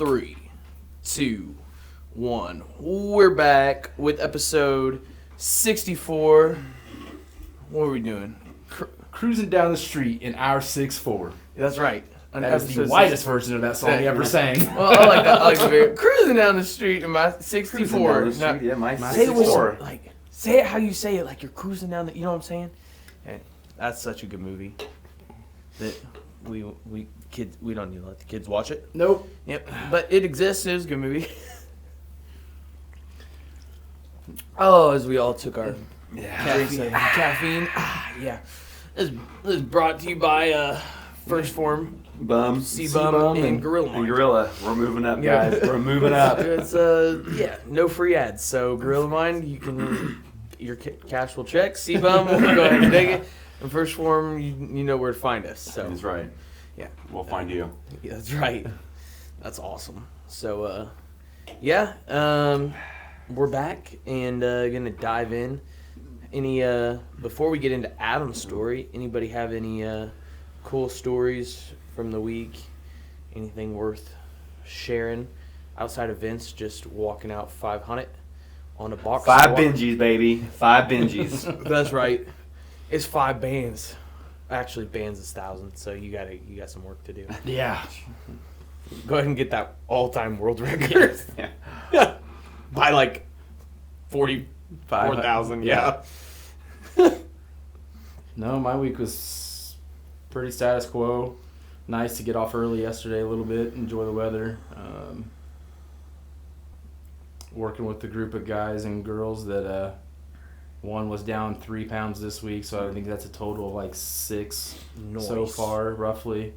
3, 2, 1. We're back with episode 64. What are we doing? Cruising down the street in our 6'4". That's right. That is the whitest version of that song you ever sang. Well, I like that. I like the video. Cruising down the street in my 64. Now, yeah, my Say it 64. say it how you say it, like you're cruising down the. You know what I'm saying? Hey, that's such a good movie. That we kids we don't need to let the kids watch it. Nope. Yep, but it exists. It was a good movie. Oh, as we all took our caffeine. Yeah. This is brought to you by First Form. C-Bum and Gorilla. And Gorilla. We're moving up, guys. We're moving up. It's no free ads. So Gorilla Mind, you can your cash will check. C-Bum, we'll go ahead and take it. And First Form, you know where to find us. So That's right. Yeah, We'll find you. Yeah, that's right. That's awesome. So we're back and gonna dive in. Any before we get into Adam's story, anybody have any cool stories from the week? Anything worth sharing outside of Vince just walking out 500 on a box? 5 Benjis, baby. 5 Benjis. That's right. It's 5 bands. Actually, bands is 1,000, so you got some work to do. Yeah. Go ahead and get that all-time world record. Yeah. By like 44,000. Yeah. No, my week was pretty status quo. Nice to get off early yesterday a little bit, enjoy the weather. Working with a group of guys and girls that one was down 3 pounds this week, so I think that's a total of like 6 so far, roughly.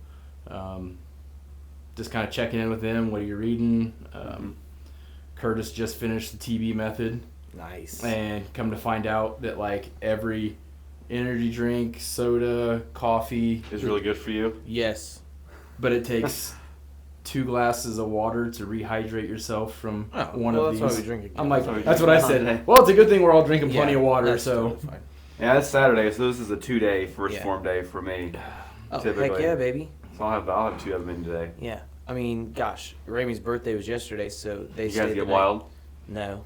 Just kind of checking in with them. What are you reading? Curtis just finished the TB method. Nice. And come to find out that like every energy drink, soda, coffee Is really good for you. Yes. but it takes 2 glasses of water to rehydrate yourself from one of these. That's why we drink it. I'm like, that's what I said. Well, it's a good thing we're all drinking plenty of water, so. Totally fine. Yeah, it's Saturday, so this is a 2-day First Yeah. Form day for me. Oh, Typically. heck yeah, baby. So I'll have 2 of them in today. Yeah. I mean, gosh, Ramey's birthday was yesterday, so they You stayed guys the get night. wild? No.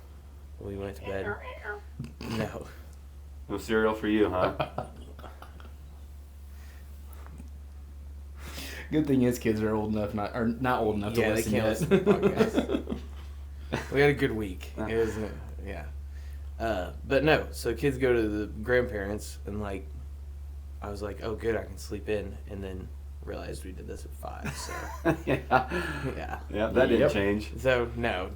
We went to bed. No. No cereal for you, huh? Good thing his kids are old enough, not old enough to Yeah, they listen can't yet. listen to the podcast. We had a good week. It was, yeah. But no, so kids go to the grandparents, and like, I was like, oh, good, I can sleep in, and then realized we did this at 5. So Yeah. yeah. Yeah, that didn't Yep. change. So no.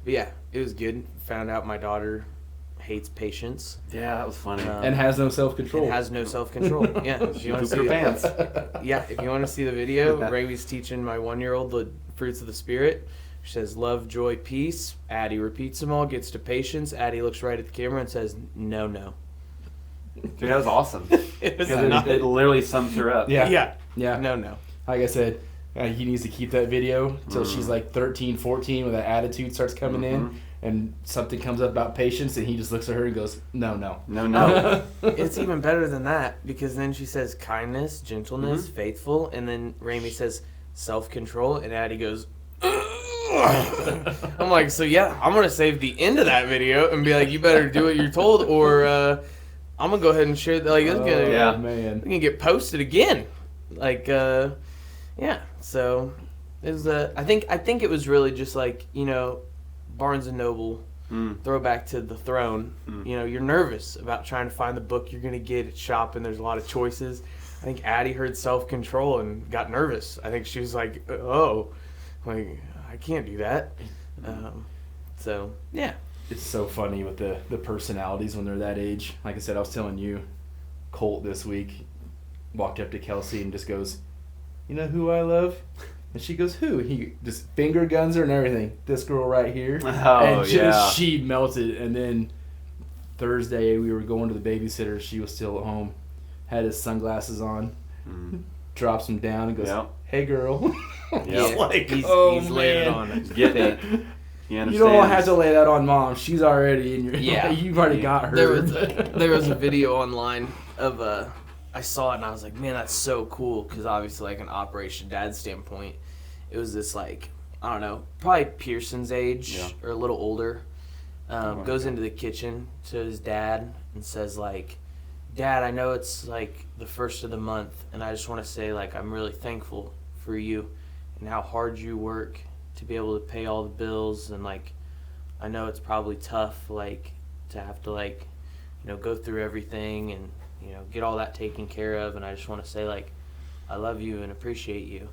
But yeah, it was good. Found out my daughter hates patience. Yeah, that was funny. And has no self-control. And has no self-control. Yeah, if you want to Poop see her pants. if you want to see the video, Ramey's teaching my 1-year-old the fruits of the spirit. She says, love, joy, peace. Addie repeats them all, gets to patience. Addie looks right at the camera and says, no. Dude, that was awesome. It was Because not. it literally sums her up. Yeah. Yeah. Yeah. No. Like I said, he needs to keep that video until she's like 13, 14, when that attitude starts coming in, and something comes up about patience, and he just looks at her and goes, no. No. It's even better than that, because then she says kindness, gentleness, faithful, and then Ramey says self-control, and Addie goes, I'm like, so yeah, I'm going to save the end of that video and be like, you better do what you're told, or I'm going to go ahead and share that. Like, it's gonna, yeah. Man. we can get posted again. Like, yeah, so it was, I think it was really just like, Barnes & Noble, throwback to the throne. You're nervous about trying to find the book you're going to get at shop, and there's a lot of choices. I think Addie heard self-control and got nervous. I think she was like, oh, like, I can't do that. So, yeah. It's so funny with the personalities when they're that age. Like I said, I was telling you, Colt this week walked up to Kelsey and just goes, you know who I love? And she goes, who? He just finger guns her and everything. This girl right here. Oh, and just yeah. she melted. And then Thursday we were going to the babysitter. She was still at home. Had his sunglasses on. Drops them down and goes, Yeah. hey girl. Yeah. Like, he's oh, laid it man. on us. Get it. You understand? You don't have to lay that on mom. She's already in your. Yeah. You've already got her. There was a video online of I saw it and I was like, man, that's so cool. Because obviously, like an Operation Dad standpoint, it was this like, I don't know, probably Pearson's age or a little older. Goes into the kitchen to his dad and says like, Dad, I know it's like the first of the month, and I just want to say like I'm really thankful for you and how hard you work to be able to pay all the bills, and like I know it's probably tough like to have to like, you know, go through everything and, you know, get all that taken care of, and I just want to say like I love you and appreciate you.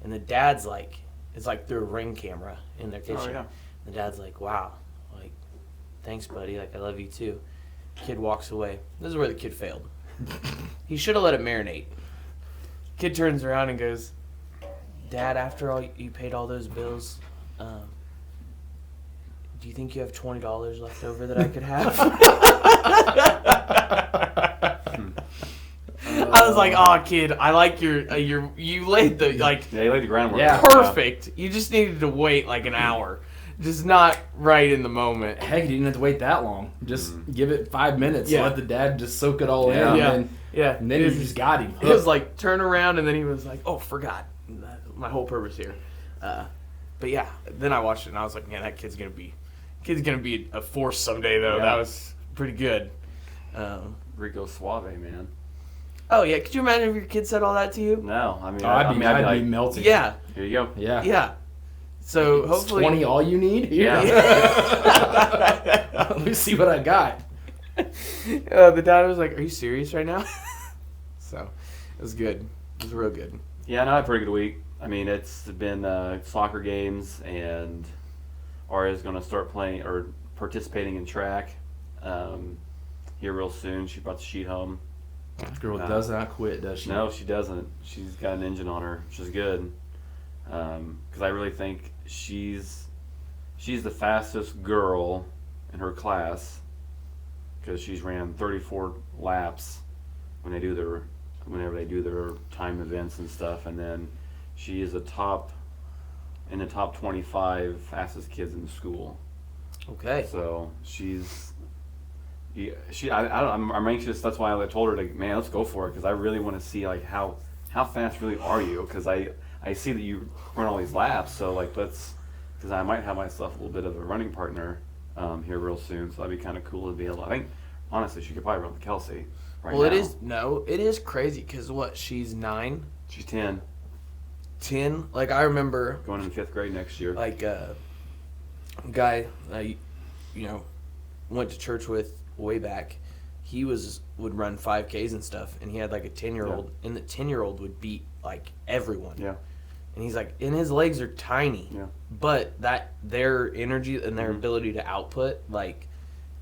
And the dad's like, it's like through a Ring camera in their kitchen. The dad's like, wow, like thanks buddy, like I love you too. Kid walks away. This is where the kid failed. He should have let it marinate. Kid turns around and goes, Dad, after all you paid all those bills, do you think you have $20 left over that I could have? I was like, oh kid, I like you laid the like Yeah, you laid the groundwork. Yeah. perfect. You just needed to wait like an hour. Just not right in the moment. Heck, you didn't have to wait that long. Just give it 5 minutes. Yeah. Let the dad just soak it all Yeah. in. Yeah. And then you just got him. He was like, turn around, and then he was like, oh, forgot. My whole purpose here. But yeah, then I watched it, and I was like, man, that kid's gonna be a force someday, though. Yeah. That was pretty good. Rico Suave, man. Oh, yeah, could you imagine if your kid said all that to you? No, I mean, I'd be like, melting. Yeah, here you go. Yeah. yeah. So Is hopefully 20 all you need? Yeah. Let me see what I got. the dad was like, are you serious right now? So it was good. It was real good. Yeah, no, I had a pretty good week. I mean, it's been soccer games, and Aria's going to start playing or participating in track here real soon. She brought the sheet home. This girl does not quit, does she? No, she doesn't. She's got an engine on her, which is good. Because I really think she's the fastest girl in her class, because she's ran 34 laps whenever they do their time events and stuff, and then she is in the top 25 fastest kids in the school. Okay. So I'm anxious. That's why I told her, like, man, let's go for it, because I really want to see like how fast really are you, because I see that you run all these laps, so like because I might have myself a little bit of a running partner here real soon, so that'd be kind of cool to be able. I think honestly she could probably run with Kelsey right now. Well, it is crazy because she's 9, She's 10, 10. Like I remember, going in 5th grade next year. like a guy I went to church with way back. He would run 5Ks and stuff, and he had like a 10-year-old, and the 10-year-old would beat like everyone. Yeah. And he's like, and his legs are tiny, Yeah. but their energy and their ability to output, like,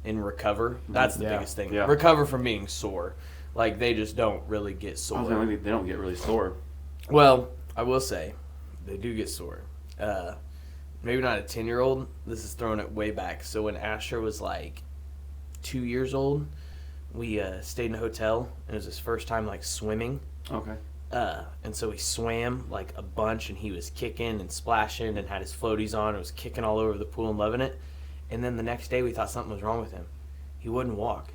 and recover, that's the biggest thing. Yeah. Recover from being sore. Like, they just don't really get sore. They don't get really sore. Well, I will say, they do get sore. Maybe not a 10-year-old. This is throwing it way back. So when Asher was like 2 years old, we stayed in a hotel, and it was his first time like swimming. Okay. And so he swam like a bunch, and he was kicking and splashing and had his floaties on and was kicking all over the pool and loving it. And then the next day we thought something was wrong with him. He wouldn't walk.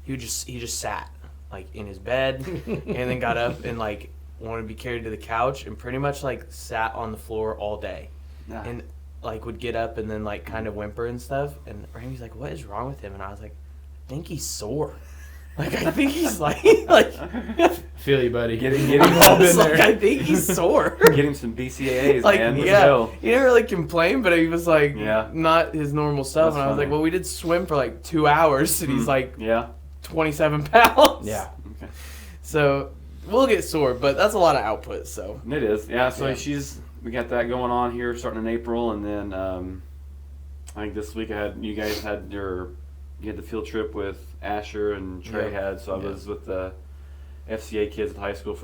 He just sat like in his bed and then got up and like wanted to be carried to the couch and pretty much like sat on the floor all day. Yeah. And like would get up and then like kind of whimper and stuff. And Randy's like, what is wrong with him? And I was like, I think he's sore. Like, I think he's like Feel you, buddy. Get him I all was in like, there. I think he's sore. Get him some BCAAs, Like, man. Let's yeah, go. he didn't really complain, but he was like, Yeah. not his normal stuff. That's and I was funny. like, well, we did swim for like 2 hours, and he's like Yeah. 27 pounds. Yeah. Okay. So we'll get sore, but that's a lot of output. So It is. Yeah. So Yeah. we got that going on here starting in April, and then I think this week you guys had the field trip with Asher and Trey Yeah. had. So I Yeah. was with the FCA kids at high school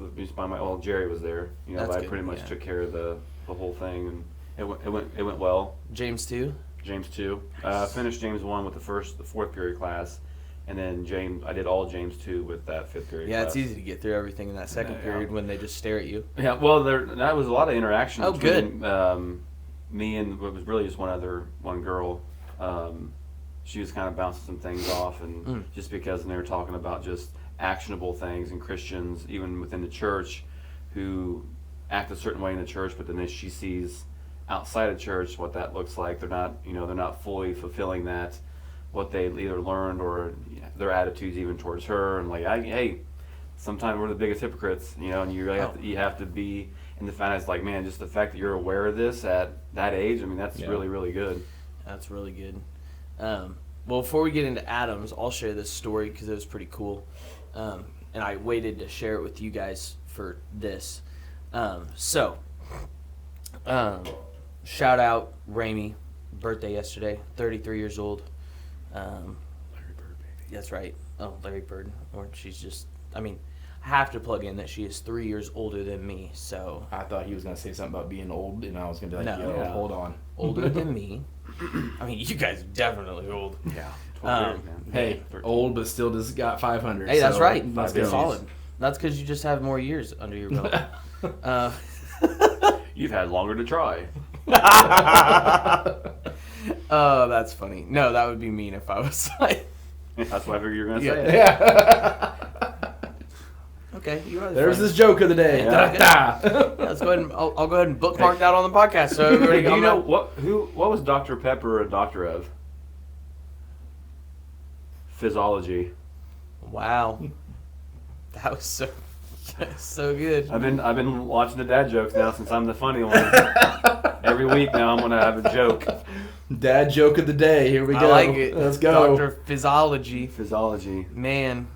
Jerry was there. That's but I good, pretty much yeah. took care of the whole thing, and it went well. James too. James 2. Finished James 1 with the 4th period class, and then I did all James 2 with that 5th period Yeah, class. it's easy to get through everything in that second Yeah. period when they just stare at you. Yeah, well, that was a lot of interaction Oh, between me and what was really just one girl. She was kind of bouncing some things off, and just because they were talking about just actionable things, and Christians, even within the church, who act a certain way in the church, but then she sees outside of church what that looks like. They're not fully fulfilling that, what they either learned or their attitudes even towards her. And like, hey, sometimes we're the biggest hypocrites, and you really have to be in the fact it's like, man, just the fact that you're aware of this at that age, I mean, that's really, really good. That's really good. Well, before we get into Adam's, I'll share this story because it was pretty cool. And I waited to share it with you guys for this. Shout out Ramey, birthday yesterday, 33 years old. Larry Bird, baby. That's right. Oh, Larry Bird. Or she's just, I have to plug in that she is 3 years older than me, so. I thought he was going to say something about being old, and I was going to be like, No. hold on. Older than me. You guys are definitely old. Yeah. Hey, old but still just got 500. Hey, that's so right. Let's That's go. solid. That's because you just have more years under your belt. You've had longer to try. Oh, that's funny. No, that would be mean if I was like. That's why I figured you were going to say it. Yeah. Okay, you are. There's this joke of the day. Yeah. Da-da. Let's go ahead and I'll go ahead and bookmark that on the podcast. So everybody, Do you know what was Dr. Pepper a doctor of? Physiology. Wow, that was so good. I've been watching the dad jokes now since I'm the funny one. Every week now I'm gonna have a joke. Dad joke of the day. Here we go. I like it. Let's go. Dr. Physiology. Physiology. Man,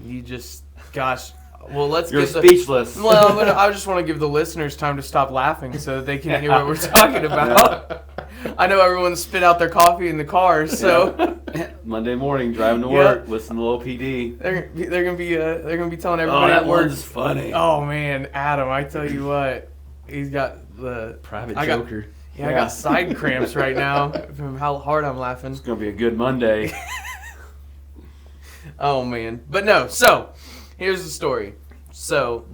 you just gosh. Well, let's You're give speechless. Well, I just want to give the listeners time to stop laughing so that they can hear what we're talking about. I know everyone spit out their coffee in the car, so Monday morning driving to work, listen to Lil PD. they're gonna be telling Oh, everybody that at work. one's funny. Oh man, Adam, I tell you what, he's got the Private I joker. I got side cramps right now from how hard I'm laughing. It's gonna be a good Monday. Oh man, but no. So here's the story. So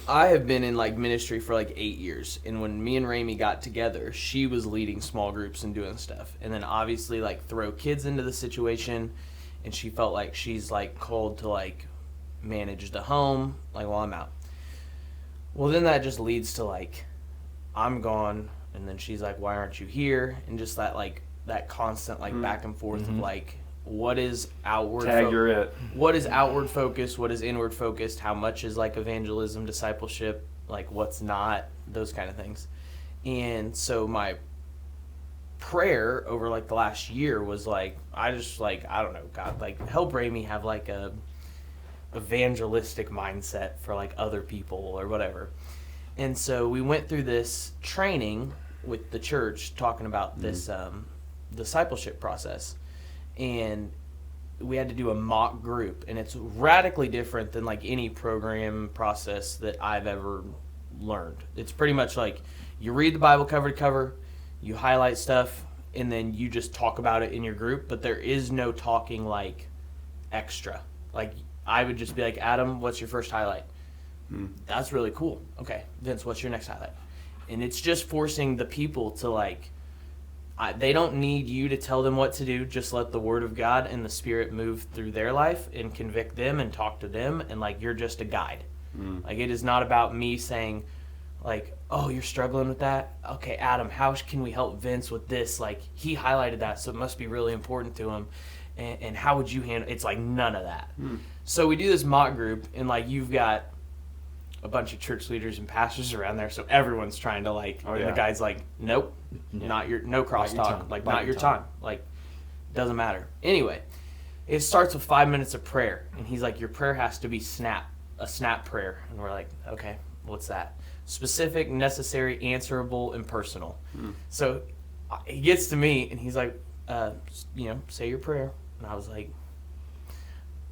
I have been in ministry for 8 years, and when me and Ramey got together, she was leading small groups and doing stuff, and then obviously throw kids into the situation, and she felt like she's called to manage the home while I'm out. Well, then that just leads to I'm gone, and then she's like, why aren't you here? And just that constant back and forth of what is outward You're it. what is outward focused, what is inward focused, how much is evangelism, discipleship, what's not, those kind of things. And so my prayer over the last year was I just I don't know, God, help Ramey have a evangelistic mindset for other people or whatever. And so we went through this training with the church talking about this discipleship process. And we had to do a mock group, and it's radically different than any program process that I've ever learned. It's pretty much you read the Bible cover to cover, you highlight stuff, and then you just talk about it in your group, but there is no talking extra. I would just be Adam, what's your first highlight? That's really cool. Okay, Vince, what's your next highlight? And it's just forcing the people to they don't need you to tell them what to do. Just let the Word of God and the Spirit move through their life and convict them and talk to them. And you're just a guide. It is not about me saying, oh, you're struggling with that? Okay, Adam, how can we help Vince with this? He highlighted that, so it must be really important to him. And how would you handle it? It's none of that. So we do this mock group, and you've got a bunch of church leaders and pastors around there, so everyone's trying to and the guy's nope, not your, no crosstalk, not your time, doesn't matter. Anyway, it starts with 5 minutes of prayer, and he's your prayer has to be a snap prayer, and we're okay, what's that? Specific, necessary, answerable, and personal. So he gets to me, and he's say your prayer, and I was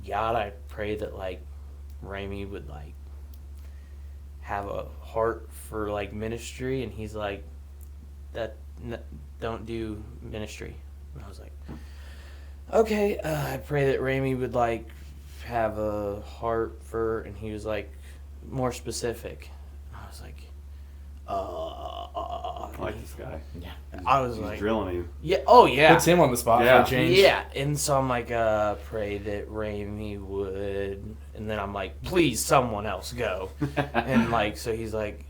God, I pray that Ramey would have a heart for ministry, and he's don't do ministry. And I was okay, I pray that Ramey would have a heart for, and he was more specific. And I was I like this guy. Yeah. I was He's like, drilling him. yeah, oh yeah. Puts him on the spot Yeah. for a change. Yeah, and so I'm like, pray that Raimi would, and then I'm like, please, someone else go, and like, so he's like,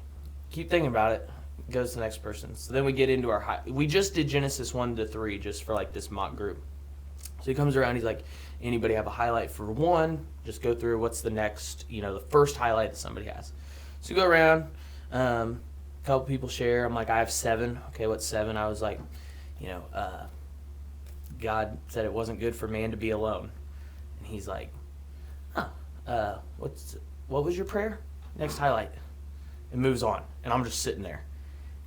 keep thinking about it, goes to the next person. So then we get into our we just did Genesis 1-3 just for like this mock group. So he comes around, he's like, anybody have a highlight for one? Just go through what's the next, the first highlight that somebody has. So we go around, a couple people share. I'm like, I have 7. Okay, what's 7? I was like, God said it wasn't good for man to be alone. And he's like, what was your prayer? Next highlight. And moves on. And I'm just sitting there.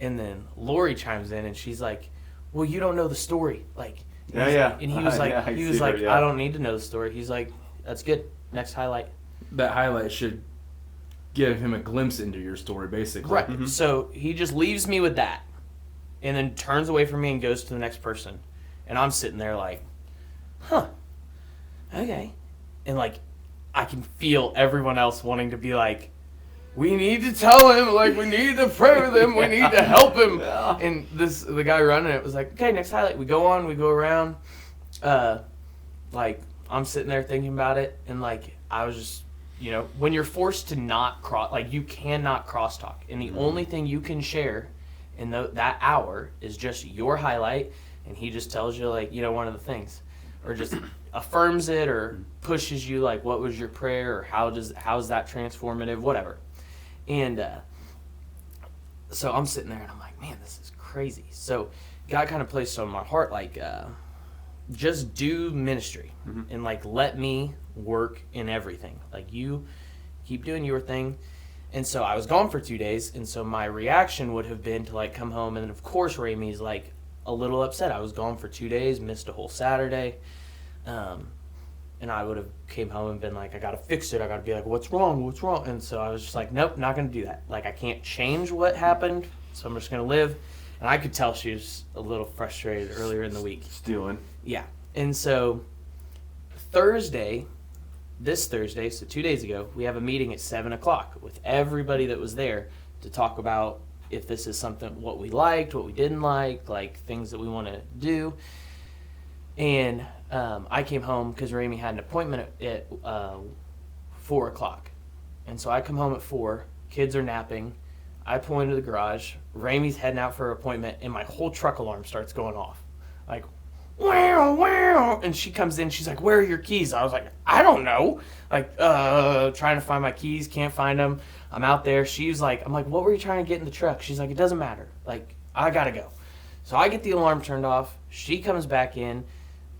And then Lori chimes in and she's like, well, you don't know the story. Like, Yeah. And he was like, Yeah, I see her, yeah. I don't need to know the story. He's like, that's good. Next highlight. That highlight should give him a glimpse into your story, basically. Right. Mm-hmm. So he just leaves me with that. And then turns away from me and goes to the next person. And I'm sitting there like, huh, okay. And like, I can feel everyone else wanting to be like, we need to tell him, like, we need to pray with him, we need to help him. Yeah. And the guy running it was like, okay, next highlight. We go on, we go around. Like, I'm sitting there thinking about it, and like, I was just, when you're forced to not you cannot crosstalk. And the only thing you can share in that hour is just your highlight, and he just tells you, like, one of the things. Or just affirms it, or pushes you, like, what was your prayer, or how's that transformative, whatever. And so I'm sitting there and I'm like, man, this is crazy. So God kind of placed on my heart, like, just do ministry and like let me work in everything. Like, you keep doing your thing. And so I was gone for 2 days, and so my reaction would have been to like come home, and then of course Ramey's like a little upset. I was gone for 2 days, missed a whole Saturday. And I would have came home and been like, I got to fix it. I got to be like, what's wrong? And so I was just like, nope, not going to do that. Like, I can't change what happened, so I'm just going to live. And I could tell she was a little frustrated earlier in the week. Stealing. Yeah. And so this Thursday, so 2 days ago, we have a meeting at 7 o'clock with everybody that was there to talk about if this is something, what we liked, what we didn't like things that we want to do. And I came home because Ramey had an appointment at 4 o'clock. And so I come home at 4, kids are napping, I pull into the garage, Ramey's heading out for her appointment, and my whole truck alarm starts going off. Like, wow, wow. And she comes in, she's like, where are your keys? I was like, I don't know. Like, trying to find my keys, can't find them. I'm out there. She's like, I'm like, what were you trying to get in the truck? She's like, it doesn't matter. Like, I gotta go. So I get the alarm turned off. She comes back in.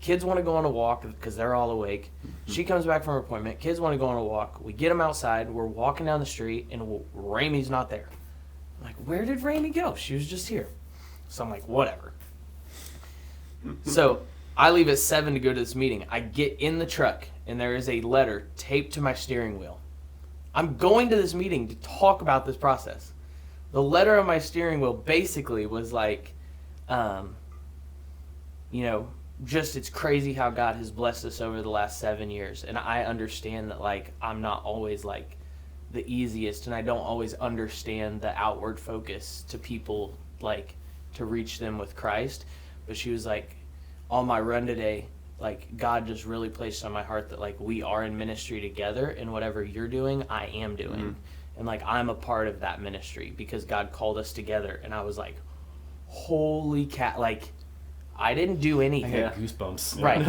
Kids want to go on a walk because they're all awake. She comes back from her appointment. Kids want to go on a walk. We get them outside. We're walking down the street, and Ramey's not there. I'm like, where did Ramey go? She was just here. So I'm like, whatever. So I leave at 7 to go to this meeting. I get in the truck, and there is a letter taped to my steering wheel. I'm going to this meeting to talk about this process. The letter on my steering wheel basically was like, just it's crazy how God has blessed us over the last 7 years. And I understand that, like, I'm not always, like, the easiest, and I don't always understand the outward focus to people, like, to reach them with Christ. But she was like, on my run today, like, God just really placed on my heart that, like, we are in ministry together, and whatever you're doing, I am doing. Mm-hmm. And, like, I'm a part of that ministry because God called us together. And I was like, holy cat, like, I didn't do anything. I got goosebumps. Right.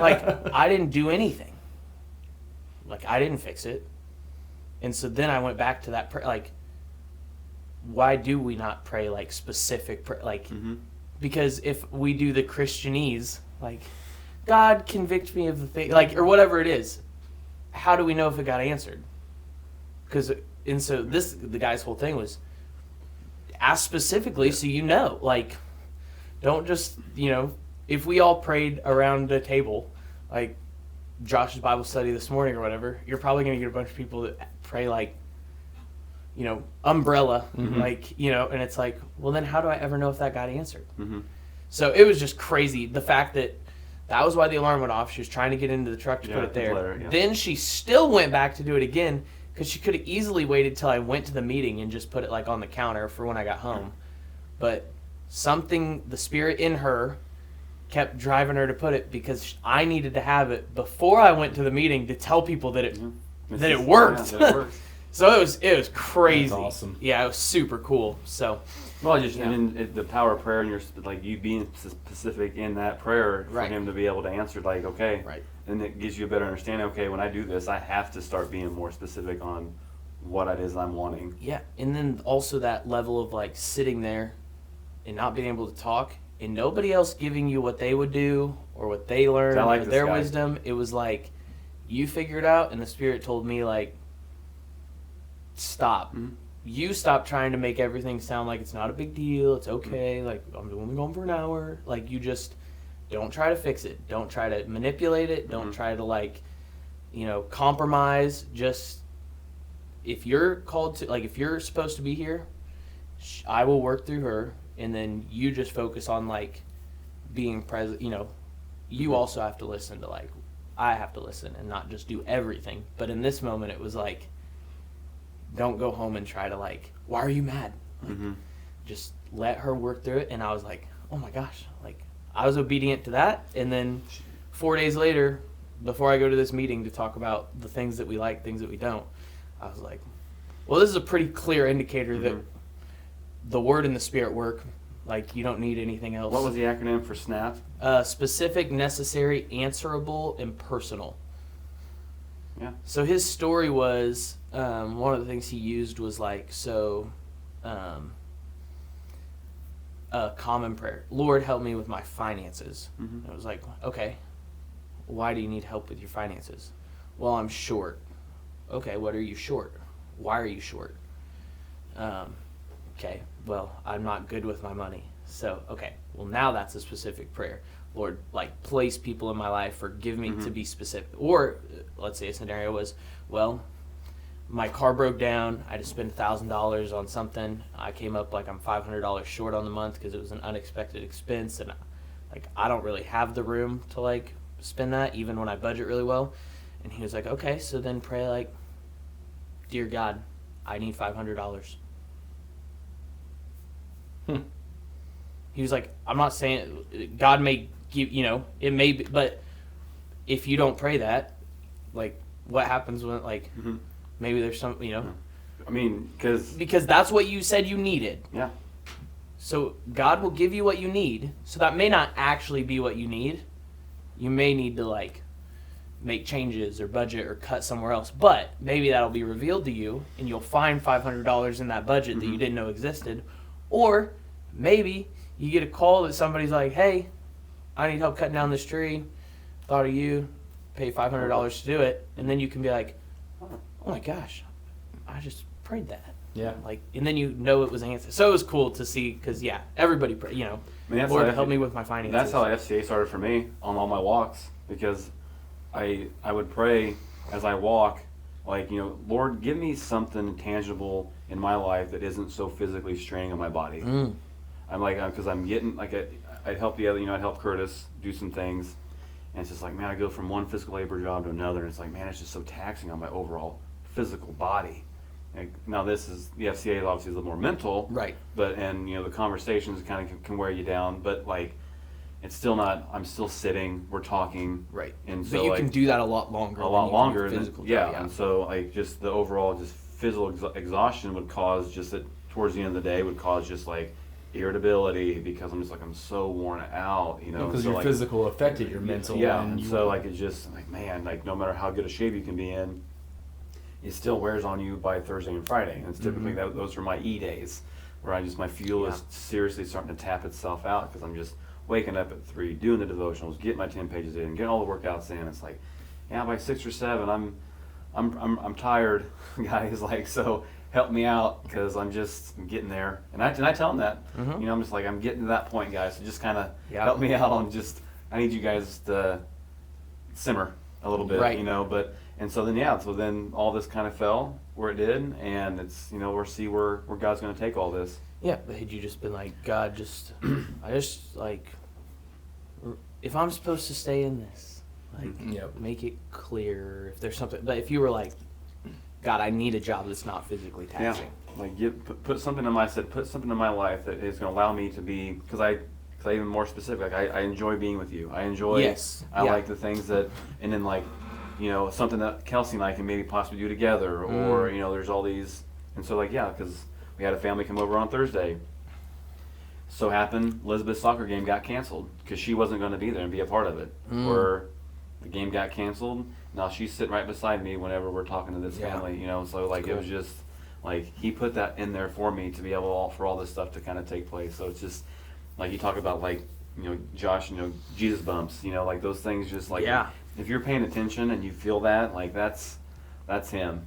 Like, I didn't do anything. Like, I didn't fix it. And so then I went back to that prayer. Like, why do we not pray, like, specific prayer? Like, because if we do the Christianese, like, God convict me of the thing, like, or whatever it is, how do we know if it got answered? Because, and so the guy's whole thing was, ask specifically so you know. Like, don't just, if we all prayed around a table, like Josh's Bible study this morning or whatever, you're probably going to get a bunch of people that pray like, umbrella, like, and it's like, well, then how do I ever know if that got answered? So it was just crazy. The fact that was why the alarm went off. She was trying to get into the truck to put it there. Then she still went back to do it again, because she could have easily waited till I went to the meeting and just put it like on the counter for when I got home. But something, the spirit in her kept driving her to put it, because I needed to have it before I went to the meeting to tell people that it worked. Yeah, that it works. So it was crazy. That's awesome. Yeah, it was super cool. So Well, and then the power of prayer, and you being specific in that prayer for Right. him to be able to answer, like, okay, Right. and it gives you a better understanding. Okay, when I do this, I have to start being more specific on what it is I'm wanting. yeah, and then also that level of like sitting there and not being able to talk, and nobody else giving you what they would do or what they learned I like or this their guy. wisdom. It was like you figure it out, and the spirit told me like, stop. Mm-hmm. You stop trying to make everything sound like it's not a big deal. It's okay. Like, I'm only going for an hour. Like, you just don't try to fix it. Don't try to manipulate it. Don't try to like, compromise. Just, if you're called to, like, if you're supposed to be here, I will work through her, and then you just focus on like being present. You also have to listen to, like, I have to listen and not just do everything. But in this moment, it was like, don't go home and try to like, why are you mad? Like, just let her work through it. And I was like, oh my gosh, like, I was obedient to that. And then 4 days later, before I go to this meeting to talk about the things that we like, things that we don't, I was like, well, this is a pretty clear indicator that the word and the spirit work. Like, you don't need anything else. What was the acronym for SNAP? Specific, necessary, answerable, and personal. Yeah. So his story was, one of the things he used was like, a common prayer. Lord, help me with my finances. And it was like, okay, why do you need help with your finances? Well, I'm short. Okay, what are you short? Why are you short? Okay, well, I'm not good with my money. So, okay, well, now that's a specific prayer. Lord, like, place people in my life, or give me to be specific. Or, let's say a scenario was, well, my car broke down. I had to spend $1,000 on something. I came up like I'm $500 short on the month because it was an unexpected expense, and like, I don't really have the room to like spend that, even when I budget really well. And he was like, okay, so then pray like, dear God, I need $500. He was like, I'm not saying God may give, it may be, but if you don't pray that, like, what happens when, like, maybe there's some, I mean, because that's what you said you needed. Yeah. So God will give you what you need. So that may not actually be what you need. You may need to like make changes or budget or cut somewhere else, but maybe that'll be revealed to you, and you'll find $500 in that budget that you didn't know existed. Or maybe you get a call that somebody's like, hey, I need help cutting down this tree. Thought of you. Pay $500 to do it. And then you can be like, oh my gosh, I just prayed that. Yeah. Like, and then it was answered. So it was cool to see, because, yeah, everybody pray, that's Lord, how help me with my finances. That's how FCA started for me on all my walks, because I would pray as I walk, like, Lord, give me something tangible in my life that isn't so physically straining on my body. I'm like, because I'm getting, like, I'd help the other, I'd help Curtis do some things, and it's just like, man, I go from one physical labor job to another, and it's like, man, it's just so taxing on my overall physical body. And now the FCA is obviously a little more mental, Right. But, and, the conversations kind of can wear you down, but, like, it's still not, I'm still sitting, we're talking. Right. And so, but you like, can do that a lot longer. a lot longer. Than And physical yeah, job, and so, like, just the overall just physical exhaustion would cause just that towards the end of the day would cause just, like, irritability, because I'm just like, I'm so worn out, Because so, your like, physical affected your mental. yeah, and and you so, like, it's just like, man, like, no matter how good a shape you can be in, it still wears on you by Thursday and Friday. And it's typically those are my E days, where my fuel is seriously starting to tap itself out, because I'm just waking up at 3, doing the devotionals, getting my 10 pages in, getting all the workouts in. It's like, yeah, by 6 or 7, I'm tired, guys. Like, so help me out, because I'm getting there. And I tell them that, I'm just like, I'm getting to that point, guys. So just kind of help me out on I need you guys to simmer a little bit, Right. But. And so then, all this kind of fell where it did, and it's, we'll see where God's going to take all this. Yeah, but had you just been like, God, I just, like, if I'm supposed to stay in this, like, make it clear if there's something. But if you were like, God, I need a job that's not physically taxing. Like put something in my life that is going to allow me to be, because I even more specific. Like I enjoy being with you. I enjoy. I like the things that, and then like, something that Kelsey and I can maybe possibly do together, or there's all these, and so like because we had a family come over on Thursday. So happened Elizabeth's soccer game got canceled because she wasn't going to be there and be a part of it. Or the game got canceled. Now she's sitting right beside me whenever we're talking to this family. So like cool. It was just like he put that in there for me to be able for all this stuff to kind of take place. So it's just like you talk about like Josh, Jesus bumps. Like those things just like if you're paying attention and you feel that, like that's him.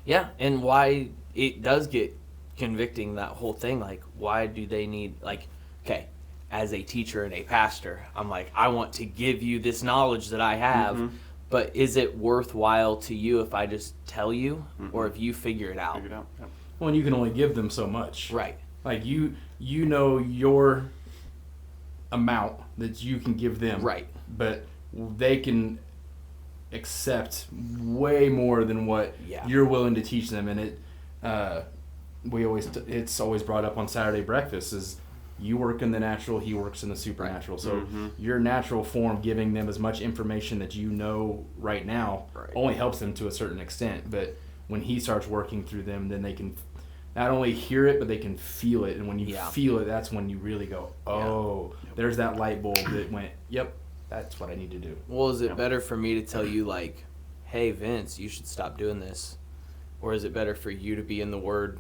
Yeah, and why it does get convicting, that whole thing, like why do they need, like, okay, as a teacher and a pastor, I'm like, I want to give you this knowledge that I have, but is it worthwhile to you if I just tell you, or if you figure it out? Yeah. Well, and you can only give them so much. Right. Like you know your amount that you can give them. Right. But they can accept way more than what you're willing to teach them, and it it's always brought up on Saturday breakfast is you work in the natural, he works in the supernatural. So your natural form, giving them as much information that right now only helps them to a certain extent. But when he starts working through them, then they can not only hear it, but they can feel it. And when you feel it, that's when you really go, there's that light bulb that went, yep, that's what I need to do. Well, is it better for me to tell you, like, hey, Vince, you should stop doing this? Or is it better for you to be in the Word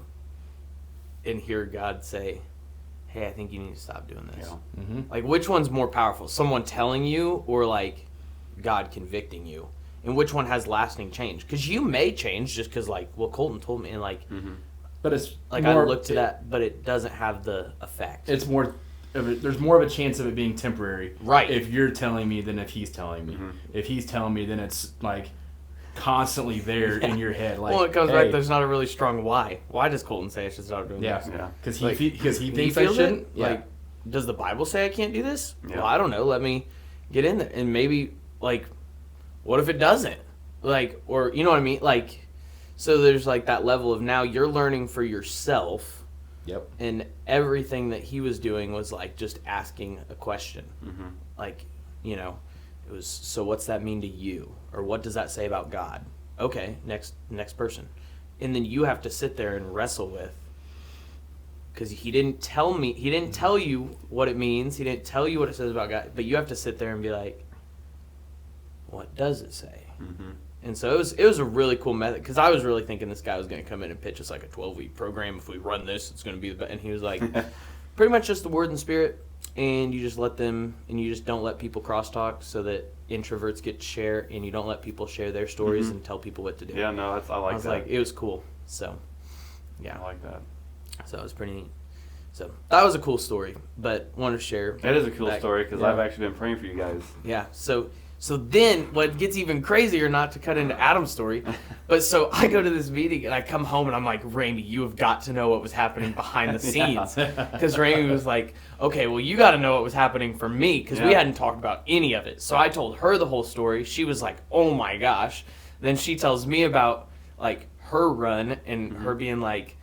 and hear God say, hey, I think you need to stop doing this? Yeah. Like, which one's more powerful? Someone telling you, or, like, God convicting you? And which one has lasting change? Because you may change just because, like, well, Colton told me, and, like, but it's like more, I looked to that, but it doesn't have the effect. It's more there's more of a chance of it being temporary, right? If you're telling me than if he's telling me. If he's telling me, then it's like constantly there in your head. Like, well, it comes back. There's not a really strong why. Why does Colton say I should stop doing this? Yeah, because like, he thinks I shouldn't. Yeah. Like, does the Bible say I can't do this? Yeah. Well, I don't know. Let me get in there, and maybe like, what if it doesn't? Like, or you know what I mean? Like, so there's like that level of now you're learning for yourself. Yep. And everything that he was doing was like just asking a question. Like, it was, so what's that mean to you? Or what does that say about God? Okay, next person. And then you have to sit there and wrestle with, because he didn't tell you what it means. He didn't tell you what it says about God. But you have to sit there and be like, what does it say? And so it was a really cool method, because I was really thinking this guy was going to come in and pitch us like a 12-week program. If we run this, it's going to be the best. And he was like, pretty much just the Word and Spirit, and you just let them, and you just don't let people crosstalk so that introverts get to share, and you don't let people share their stories and tell people what to do. Yeah, no, I like that. Like, it was cool. So, yeah. I like that. So it was pretty neat. So that was a cool story, but wanted to share. That is a cool story, because I've actually been praying for you guys. Yeah, So then, what gets even crazier, not to cut into Adam's story, but so I go to this meeting and I come home and I'm like, Raimi, you have got to know what was happening behind the scenes. Because Raimi was like, okay, well, you got to know what was happening for me, because we hadn't talked about any of it. So I told her the whole story. She was like, oh my gosh. Then she tells me about like her run and her being like,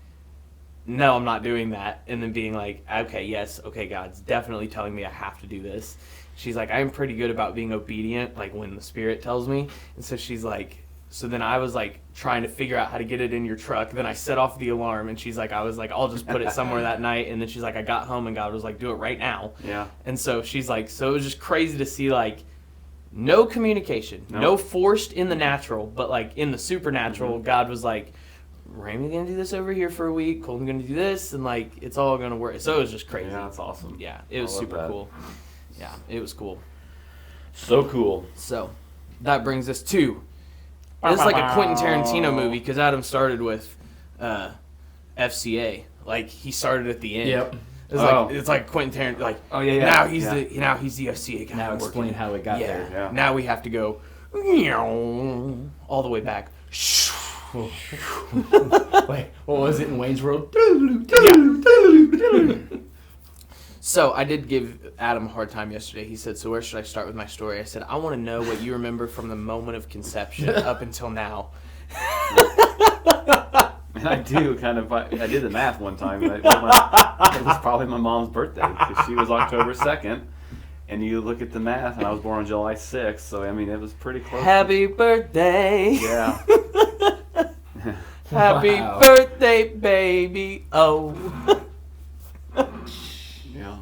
no, I'm not doing that. And then being like, okay, God's definitely telling me I have to do this. She's like, I'm pretty good about being obedient, like when the Spirit tells me. And so she's like, so then I was like trying to figure out how to get it in your truck. Then I set off the alarm, and she's like, I was like, I'll just put it somewhere that night. And then she's like, I got home and God was like, do it right now. Yeah. And so she's like, so it was just crazy to see like no communication, no forced in the natural, but like in the supernatural, God was like, Raimi's gonna do this over here for a week, Colton's gonna do this, and like it's all gonna work. So it was just crazy. Yeah, that's awesome. Yeah, it was super cool. Yeah, it was cool. So cool. So, that brings us to, it's like a Quentin Tarantino movie, because Adam started with FCA. Like, he started at the end. Yep. It's like Quentin Tarantino. Like, now he's the FCA guy. Now explain how it got there. Yeah. Now we have to go all the way back. Wait, what was it in Wayne's World? So I did give Adam a hard time yesterday. He said, so where should I start with my story? I said, I want to know what you remember from the moment of conception up until now. And I do kind of. I did the math one time. It was probably my mom's birthday because she was October 2nd. And you look at the math, and I was born on July 6th, so I mean it was pretty close. Happy birthday. Yeah. Happy Wow. birthday, baby. Oh. Yeah.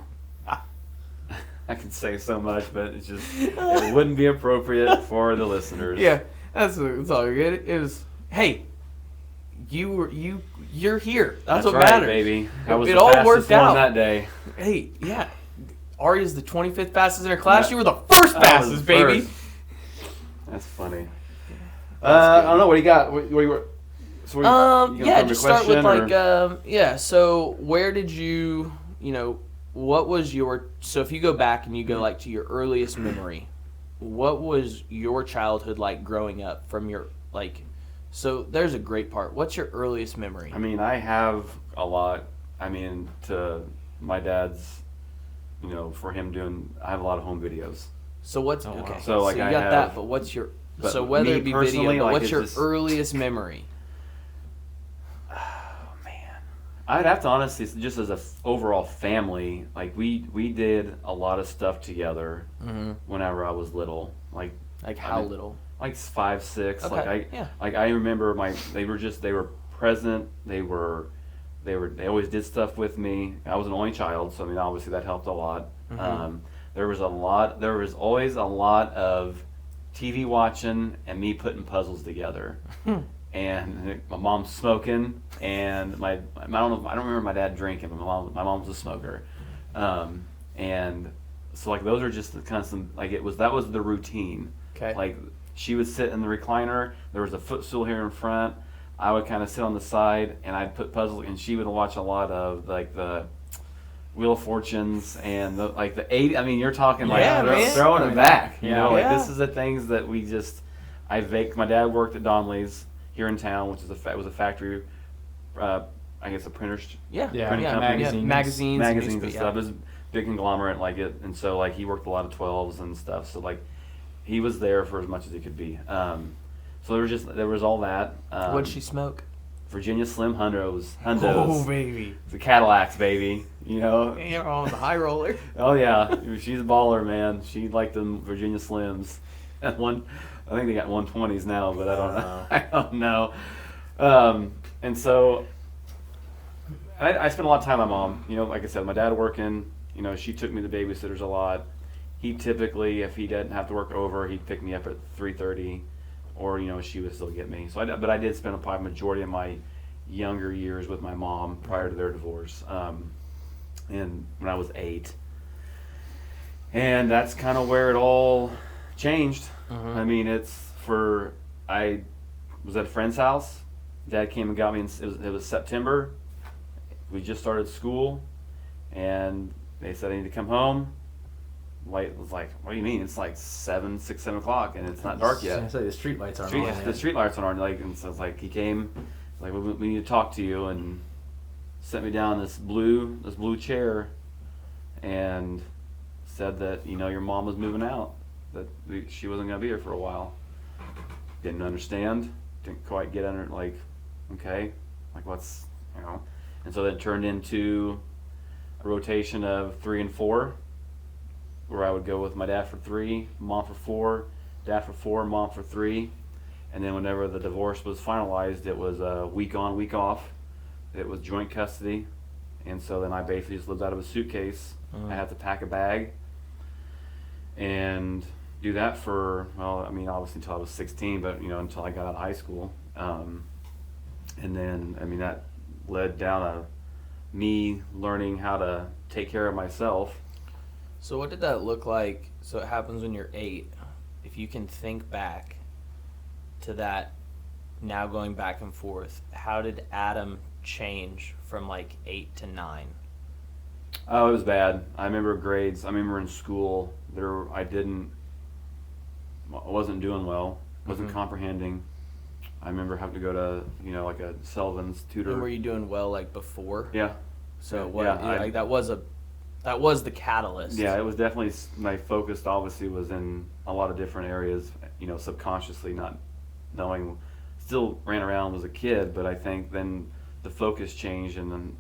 I can say so much, but it wouldn't be appropriate for the listeners. Yeah, that's all good. It was. Hey, you're here. That's what right, matters, baby. I was It the all fastest worked one out. that day. Hey, yeah. Ari's the 25th fastest in her class. Yeah. You were the first I was fastest, baby. first. That's funny. I don't know. What do you got? What you were? So Yeah, just start with like, so where did you what was your, so if you go back and you go like to your earliest memory, what was your childhood like growing up from your, like, so there's a great part. What's your earliest memory? I mean, I have a lot. I mean, to my dad's, for him doing, I have a lot of home videos. So what's, Oh, wow. okay, So, like, you I got have- that, but what's your, but so whether me it be video, personally, but like, what's it's your just- earliest memory? I'd have to honestly, just as a overall family, like we did a lot of stuff together whenever I was little, like How little? like 5, 6. Okay, Like I remember they were present. They always did stuff with me. I was an only child, so I mean obviously that helped a lot. There was always a lot of TV watching and me putting puzzles together. And my mom's smoking, and I don't remember my dad drinking, but my mom was a smoker, and so like those are just the kind of that was the routine. Okay. Like she would sit in the recliner. There was a footstool here in front. I would kind of sit on the side, and I'd put puzzles, and she would watch a lot of like the Wheel of Fortunes and the 80. I mean, you're talking like Yeah, man. throwing it back. Yeah. Like Yeah. this is the things that my dad worked at Donnelly's here in town, which was a factory, I guess a printer's Yeah, printing yeah, company. magazines, magazines and newspaper, stuff. It was a big conglomerate and so like he worked a lot of 12s and stuff. So like he was there for as much as he could be. So there was all that. What'd she smoke? Virginia Slim Hundos. Oh, baby. The Cadillacs, baby. You're on the high roller. Oh yeah, she's a baller, man. She liked them Virginia Slims. And I think they got 120s now, but I don't know. I don't know. And so I spent a lot of time with my mom. Like I said, my dad working. She took me to babysitters a lot. He typically, if he didn't have to work over, he'd pick me up at 3:30, or she would still get me. But I did spend a majority of my younger years with my mom prior to their divorce, and when I was 8. And that's kind of where it all changed. I mean, I was at a friend's house. Dad came and got me. It was September. We just started school, and they said I need to come home. Light was like, what do you mean? It's like 7 o'clock, and it's not dark yet. I say the street lights aren't The on. street lights aren't on. Like, and so it's like he came, like we need to talk to you, and sent me down this blue chair, and said that your mom was moving out, that she wasn't gonna be here for a while. Didn't understand, didn't quite get under okay, what's and so that turned into a rotation of 3 and 4, where I would go with my dad for 3, mom for 4, dad for 4, mom for 3, and then whenever the divorce was finalized, it was a week on, week off. It was joint custody, and so then I basically just lived out of a suitcase. I had to pack a bag and do that for, obviously until I was 16, but until I got out of high school, and then that led down me learning how to take care of myself. So what did that look like? So it happens when you're 8. If you can think back to that, now going back and forth, how did Adam change from 8 to 9? Oh, it was bad. I remember grades. I remember in school I wasn't doing well. Wasn't comprehending. I remember having to go to like a Sullivan's tutor. And were you doing well before? Yeah. So Yeah, that was the catalyst. Yeah, it was definitely, my focus obviously was in a lot of different areas, subconsciously not knowing still ran around as a kid, but I think then the focus changed, and then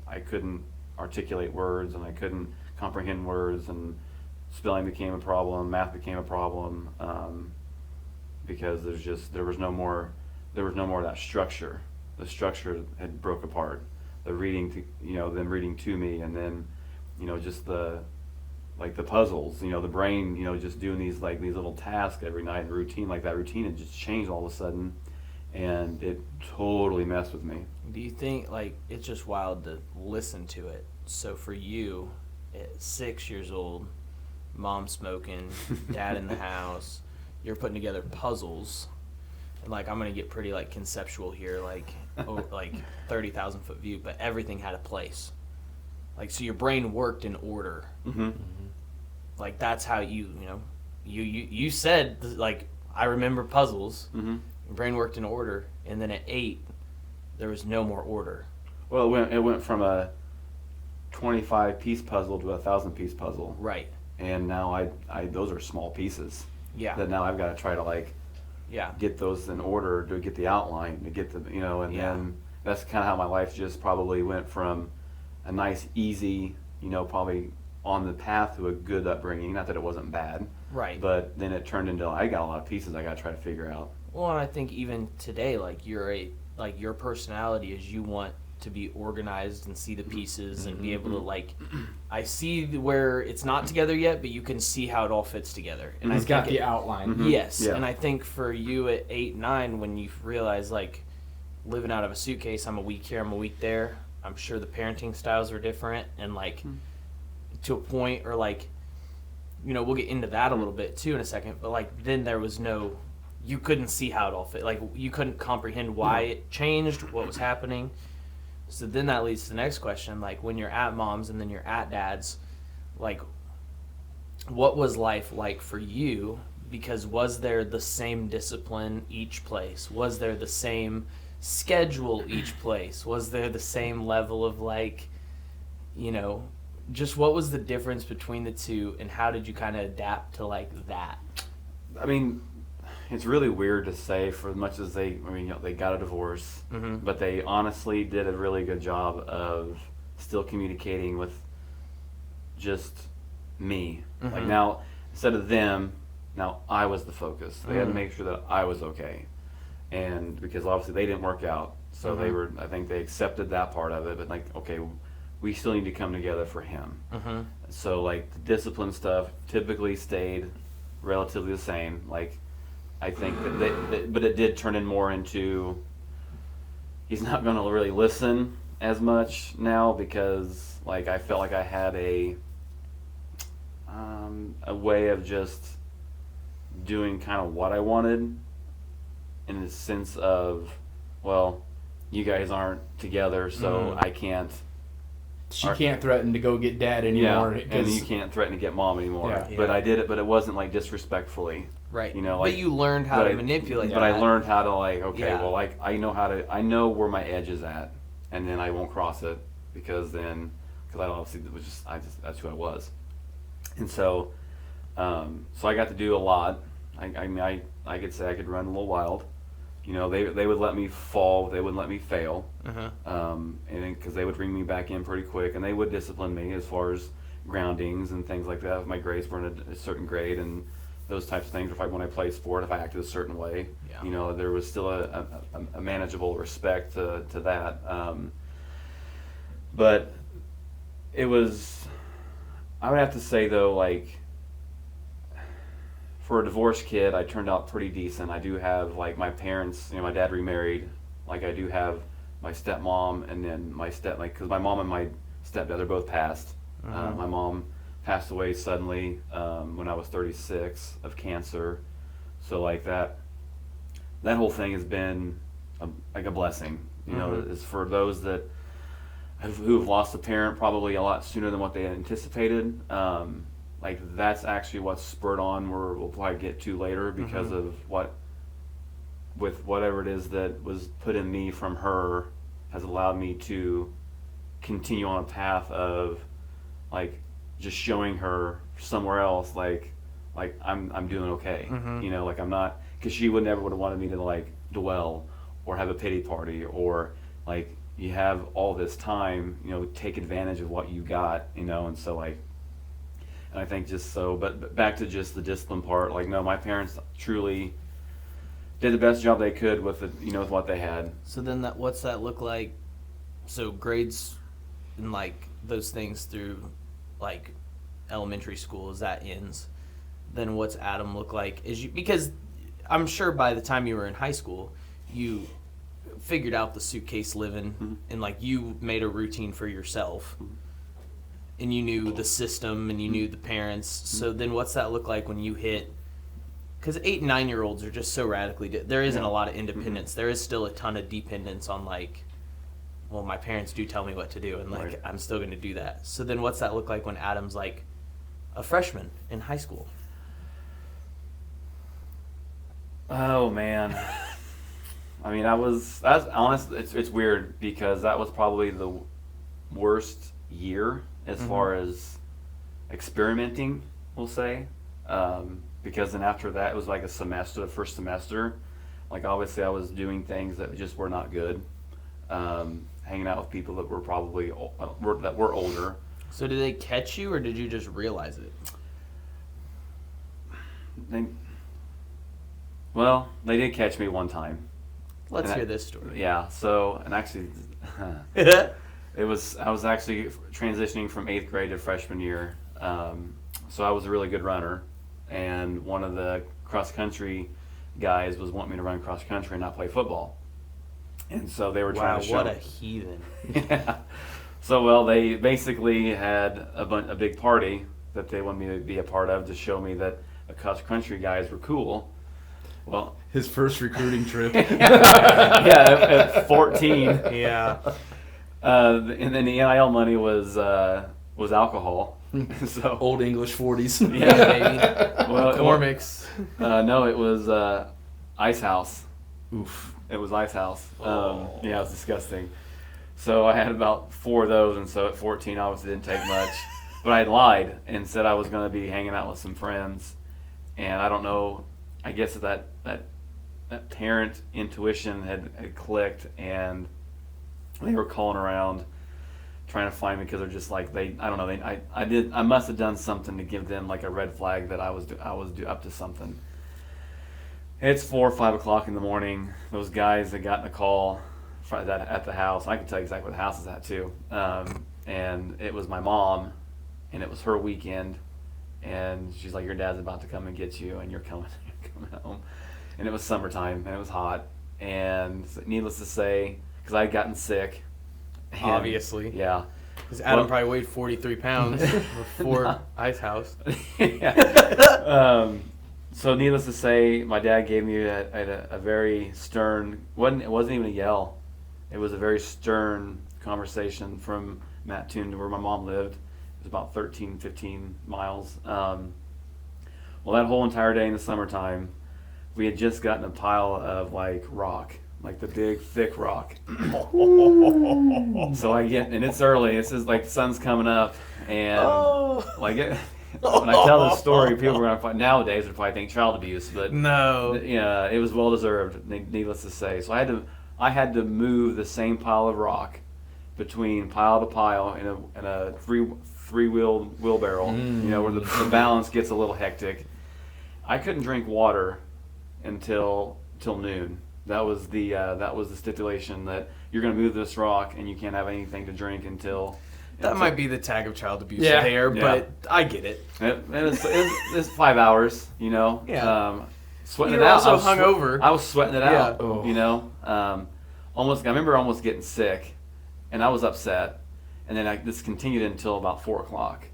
I couldn't articulate words, and I couldn't comprehend words, and spelling became a problem, math became a problem, because there was no more of that structure. The structure had broke apart. The reading them reading to me, and then, just the puzzles, the brain, just doing these little tasks every night, and routine, that routine had just changed all of a sudden, and it totally messed with me. Do you think, it's just wild to listen to it? So for you, at 6 years old, mom smoking, dad in the house, you're putting together puzzles, and I'm gonna get pretty conceptual here, 30,000 foot view, but everything had a place. So your brain worked in order. Mm-hmm. That's how you said, I remember puzzles. Mm-hmm. Your brain worked in order, and then at 8, there was no more order. Well, it went from a 25-piece puzzle to a 1,000-piece puzzle. Right. And now I those are small pieces. Yeah. That now I've got to try to get those in order to get the outline, to get the and then that's kind of how my life just probably went from a nice, easy, probably on the path to a good upbringing. Not that it wasn't bad. Right. But then it turned into I got a lot of pieces I got to try to figure out. Well, and I think even today, your personality is you want to be organized and see the pieces and be able to I see where it's not together yet, but you can see how it all fits together. And He's got the outline. Mm-hmm. Yes, Yeah. And I think for you at 8, 9, when you realize living out of a suitcase, I'm a week here, I'm a week there. I'm sure the parenting styles are different, and to a point, or we'll get into that a little bit too in a second. But then there was you couldn't see how it all fit. You couldn't comprehend why it changed, what was happening. So then that leads to the next question, when you're at mom's and then you're at dad's, what was life like for you? Because was there the same discipline each place? Was there the same schedule each place? Was there the same level of just what was the difference between the two, and how did you kind of adapt to that? I mean, it's really weird to say, for as much as they got a divorce, Mm-hmm. but they honestly did a really good job of still communicating with just me. Mm-hmm. Now, instead of them, now I was the focus. They had to make sure that I was okay. And because obviously they didn't work out, so I think they accepted that part of it, but okay, we still need to come together for him. Mm-hmm. So the discipline stuff typically stayed relatively the same. I think but it did turn in more into he's not going to really listen as much now, because I felt like I had a way of just doing kind of what I wanted, in the sense of, well, you guys aren't together, so I can't. She can't threaten to go get dad anymore. Yeah, and you can't threaten to get mom anymore. Yeah. But I did it, but it wasn't disrespectfully. Right. But you learned how to manipulate that. But I learned how to I know where my edge is at, and then I won't cross it, because I obviously that's who I was. And so I got to do a lot. I could say I could run a little wild. They would let me fall, they wouldn't let me fail. And then, because they would bring me back in pretty quick, and they would discipline me as far as groundings and things like that. If my grades were in a certain grade and those types of things, or when I played sport, if I acted a certain way, there was still a manageable respect to that. But it was, I would have to say though, for a divorced kid, I turned out pretty decent. I do have my parents, my dad remarried. I do have my stepmom, and then because my mom and my stepdad are both passed. My mom passed away suddenly when I was 36 of cancer. So that whole thing has been a blessing. It's for those who have lost a parent probably a lot sooner than what they anticipated. That's actually what's spurred on, where we'll probably get to later, because of whatever it is that was put in me from her has allowed me to continue on a path of just showing her somewhere else I'm doing okay. I'm not, because she would have wanted me to dwell or have a pity party, or like you have all this time, take advantage of what you got, and so like, and I think just so, but back to just the discipline part, like no, my parents truly did the best job they could with it, with what they had. So then what's that look like? So grades and like those things through like elementary school, as that ends, then what's Adam look like? Because I'm sure by the time you were in high school, you figured out the suitcase living, and like you made a routine for yourself, and you knew the system and you knew the parents. So then what's that look like when you hit? Because 8 and 9-year-olds are just so radically there isn't a lot of independence. There is still a ton of dependence on like, well, my parents do tell me what to do, and like Right. I'm still going to do that. So then what's that look like when Adam's like a freshman in high school? Oh man. I mean, that's honest. It's weird because that was probably the worst year as far as experimenting, we'll say. Because then after that, it was like the first semester. Like obviously, I was doing things that just were not good. Hanging out with people that were probably that were older. So did they catch you, or did you just realize it? They did catch me one time. Let's hear this story. Yeah. So, and actually, I was actually transitioning from 8th grade to freshman year. So I was a really good runner, and one of the cross country guys was wanting me to run cross country and not play football. And so they were trying to show. Wow, what a heathen! Yeah. So they basically had a big party that they wanted me to be a part of to show me that the cross country guys were cool. Well, His first recruiting trip. yeah, at 14. Yeah. And then the NIL money was alcohol. So Old English 40s. yeah, baby. well, Cormic's. no, it was Ice House. Oof. It was Ice House. Yeah, it was disgusting. So I had about 4 of those, and so at 14, obviously didn't take much. But I lied and said I was going to be hanging out with some friends, and I don't know. I guess that parent intuition had clicked, and they were calling around trying to find me because they're just like I don't know, I must have done something to give them like a red flag that I was up to something. It's 4 or 5 o'clock in the morning. Those guys that got in a call at the house, I can tell you exactly what the house is at too, and it was my mom, and it was her weekend, and she's like, your dad's about to come and get you, and you're coming home. And it was summertime, and it was hot, and needless to say, because I had gotten sick. And, Obviously. Yeah. Because Adam probably weighed 43 pounds before Ice House. Yeah. So needless to say, my dad gave me a very stern, it wasn't even a yell. It was a very stern conversation from Mattoon to where my mom lived. It was about 13, 15 miles. Well, that whole entire day in the summertime, we had just gotten a pile of like rock, like the big thick rock. So I get, and it's early. It's just like the sun's coming up, and like it. When I tell this story, people are gonna find nowadays would probably think child abuse, but No. yeah, it was well deserved. Needless to say, so I had to move the same pile of rock between pile to pile in a three-wheel wheelbarrow, where the balance gets a little hectic. I couldn't drink water until noon. That was the stipulation, that you're going to move this rock and you can't have anything to drink until. That might be the tag of child abuse Yeah. there, Yeah. but I get it. It's 5 hours, Yeah. Sweating You it were out. also hungover. I was sweating it out, Oh. almost. I remember almost getting sick, and I was upset. And then this continued until about 4 o'clock.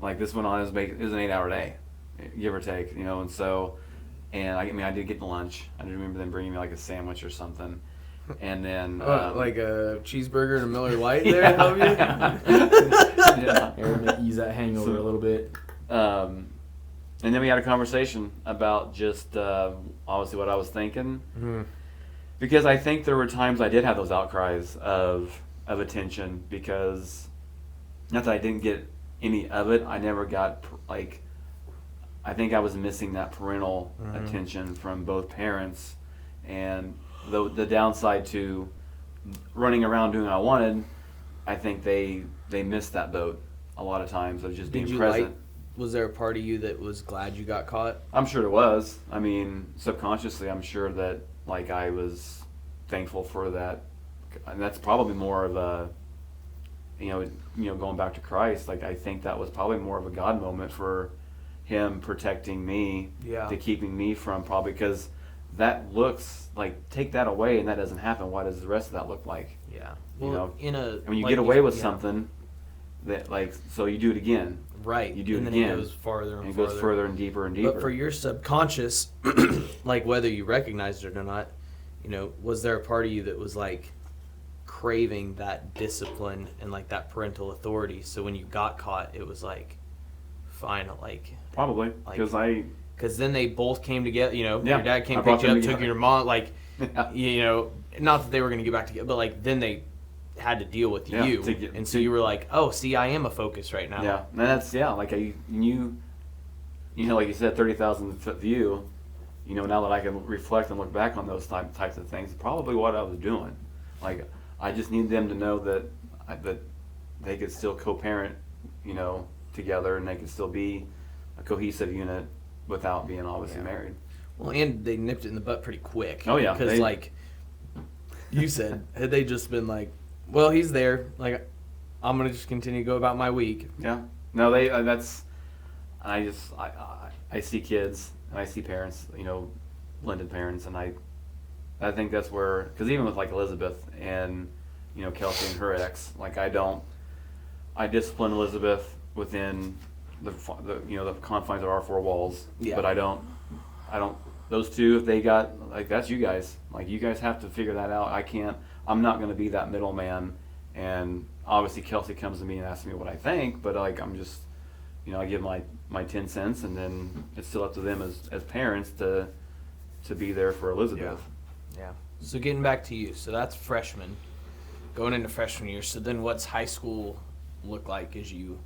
Like this went on. It was an 8-hour day, give or take. And so, and I did get to lunch. I remember them bringing me like a sandwich or something, and then Like a cheeseburger and a Miller Lite there, yeah. help you? Yeah. Aaron, to ease that hangover a little bit. And then we had a conversation about just obviously what I was thinking, because I think there were times I did have those outcries of attention, because not that I didn't get any of it, I never got I think I was missing that parental attention from both parents, and the downside to running around doing what I wanted, I think they missed that boat a lot of times of just being present. Was there a part of you that was glad you got caught? I'm sure it was. I mean, subconsciously, I'm sure that like I was thankful for that, and that's probably more of a, going back to Christ. Like I think that was probably more of a God moment for Him protecting me, to keeping me from probably because that looks like take that away and that doesn't happen. What does the rest of that look like? Yeah. Well, when you get away with something, that so you do it again. Right. You do and it then again. It goes farther and it farther. goes further and deeper and deeper. But for your subconscious, like whether you recognized it or not, was there a part of you that was like craving that discipline and like that parental authority? So when you got caught, it was like, fine, like probably because then they both came together. Your dad came, picked you up, took your mom. Like, not that they were going to get back together, but like then they had to deal with you, and so you were like, oh, see, I am a focus right now. Yeah, and that's like like you said, 30,000 foot view. Now that I can reflect and look back on those types of things, probably what I was doing. Like I just need them to know that they could still co-parent, together, and they could still be a cohesive unit without being obviously married. Well, and they nipped it in the butt pretty quick. Oh yeah, because like you said, had they just been like, well, he's there, like I'm gonna just continue to go about my week. Yeah. No, I see kids and I see parents, blended parents, and I think that's where, because even with like Elizabeth and Kelsey and her ex, like I discipline Elizabeth within the confines of our four walls. Yeah. But I don't. Those two, if they got like, that's you guys. Like you guys have to figure that out. I'm not going to be that middleman. And obviously Kelsey comes to me and asks me what I think, but like I'm just, I give my 10 cents, and then it's still up to them as parents to be there for Elizabeth. Yeah. So getting back to you, so that's freshman, going into freshman year. So then what's high school look like as you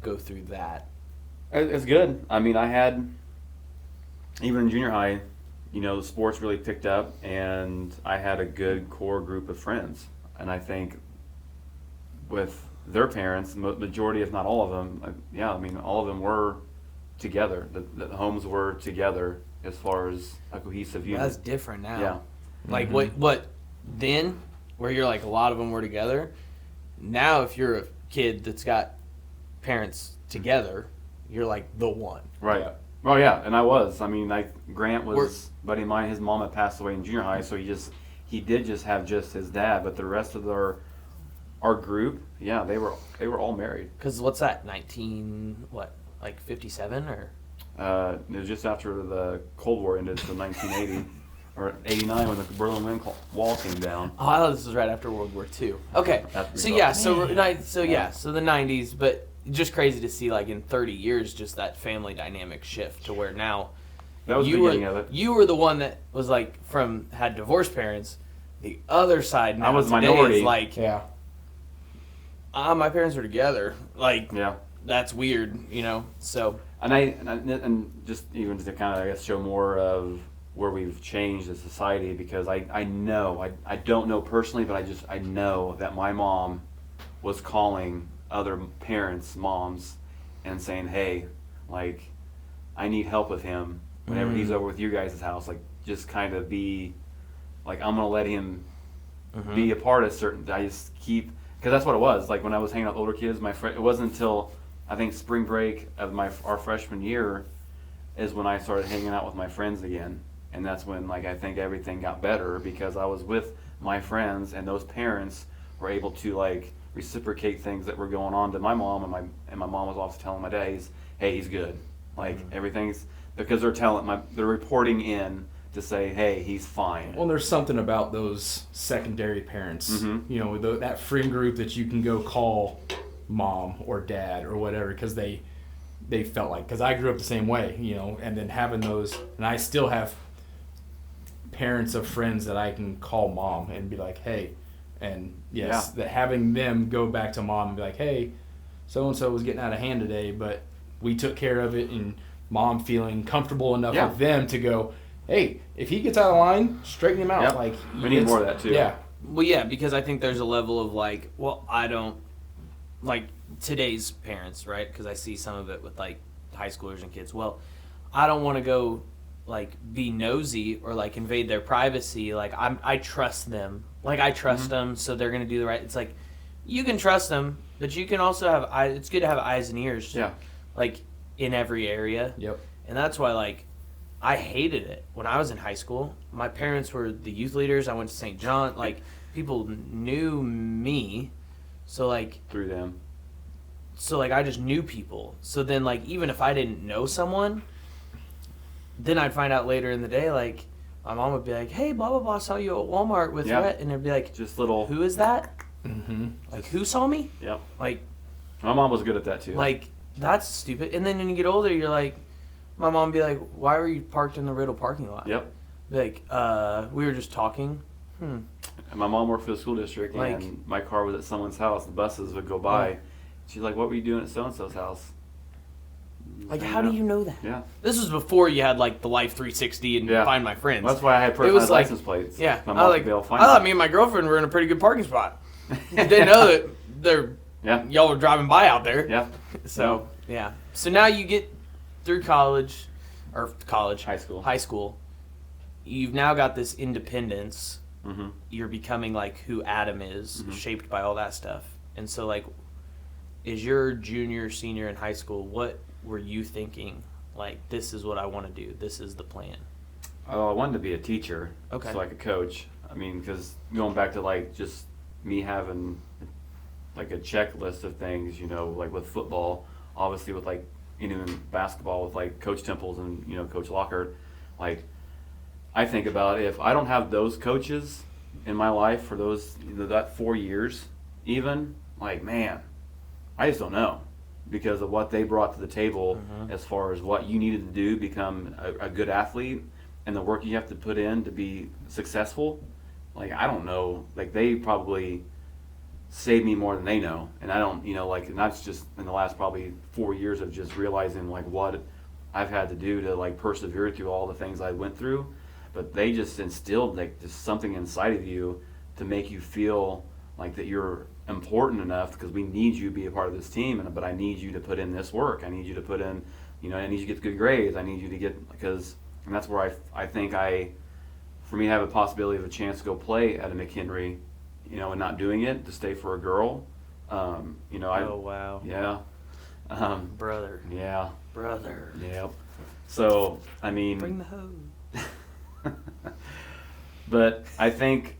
go through that? It's good. I mean, I had, even in junior high, the sports really picked up, and I had a good core group of friends. And I think with their parents, majority, if not all of them, all of them were together. The homes were together as far as a cohesive unit. Well, that's different now. Yeah. Like what then, where you're like a lot of them were together. Now, if you're a kid that's got parents together, you're like the one. Right. Yeah. Oh yeah, and I was. I mean, Grant was buddy of mine. His mom had passed away in junior high, so he did just have just his dad. But the rest of our group, yeah, they were all married. Because what's that? 57 or? It was just after the Cold War ended, so 1980 or 89 when the Berlin Wall came down. Oh, I thought this was right after World War II. Okay, so the 90s, but just crazy to see like in 30 years just that family dynamic shift to where now that was the beginning of it. You were the one that was like had divorced parents. The other side now I was today minority. is like, my parents are together. Like, that's weird, So and just even to kind of, I guess, show more of where we've changed as society, because I know, I don't know personally, but I know that my mom was calling other parents' moms and saying, hey, like, I need help with him whenever he's over with you guys' house. Like, just kind of be, like, I'm going to let him be a part of certain, I just keep, because that's what it was. Like, when I was hanging out with older kids, it wasn't until, I think, spring break of our freshman year is when I started hanging out with my friends again. And that's when, like, I think everything got better, because I was with my friends, and those parents were able to, like, reciprocate things that were going on to my mom, and my mom was also telling my dad, hey, he's good. Like, everything's, because they're reporting in to say, hey, he's fine. Well, there's something about those secondary parents, that friend group that you can go call mom or dad or whatever, because they felt like, because I grew up the same way, and then having those, and I still have parents of friends that I can call mom and be like, hey, and that having them go back to mom and be like, hey, so-and-so was getting out of hand today, but we took care of it, and mom feeling comfortable enough with them to go, hey, if he gets out of line, straighten him out. Yep. Like We need it's- more of that, too. Yeah. Well, yeah, because I think there's a level of like, well, I don't like today's parents, right? Because I see some of it with like high schoolers and kids. Well, I don't want to go like be nosy or like invade their privacy. Like I trust them. Like I trust them, so they're gonna do the right. It's like you can trust them, but you can also have eyes. It's good to have eyes and ears. Yeah. Like in every area. Yep. And that's why like I hated it when I was in high school. My parents were the youth leaders. I went to St. John. Like people knew me, so like Through them. I just knew people. So then like even if I didn't know someone, then I'd find out later in the day like my mom would be like, "Hey, blah blah blah, saw you at Walmart with Yeah. Rhett," and it'd be like, Just little. "Who is that? Mm-hmm. Like who saw me? Yep. Like My mom was good at that, too. like that's stupid." And then when you get older, you're like, my mom would be like, "Why were you parked in the Riddle parking lot?" Yep. Be like, we were just talking. And my mom worked for the school district, Like- and my car was at someone's house. The buses would go by. She's like, "What were you doing at so-and-so's house?" Like, how do you know that? Yeah. This was before you had like the Life 360 and Yeah. Find My Friends. Well, that's why I had It personalized was like- license plates. Yeah, My I mom like. could be able to I find thought it. me and my girlfriend were in a pretty good parking spot. Didn't know that they're Yeah. y'all were driving by out there. Yeah. So yeah. So now you get through college, High school. high school. You've now got this independence. Mm-hmm. You're becoming like who Adam is, shaped by all that stuff. And so like, is your junior, senior in high school? What were you thinking? Like, this is what I want to do. This is the plan. Oh, I wanted to be a teacher. Okay. So I could coach. I mean, because going back to like just me having like a checklist of things, you know, like with football, obviously with like, you know, in basketball with like Coach Temples and, you know, Coach Lockhart, like I think about if I don't have those coaches in my life for those, you know, that 4 years even, like, man, I just don't know because of what they brought to the table as far as what you needed to do, become a good athlete and the work you have to put in to be successful. Like, I don't know, like they probably saved me more than they know. And I don't, you know, like, and that's just in the last probably 4 years of just realizing like what I've had to do to like persevere through all the things I went through. But they just instilled like just something inside of you to make you feel like that you're important enough because we need you to be a part of this team. But I need you to put in this work. I need you to put in, you know, I need you to get good grades. I need you to get, because, and that's where I think for me to have a possibility of a chance to go play at a McHenry, you know, and not doing it, to stay for a girl, you know, Oh wow. yeah. Brother. Yeah. Brother. Yeah. So, I mean. Bring the hose. But I think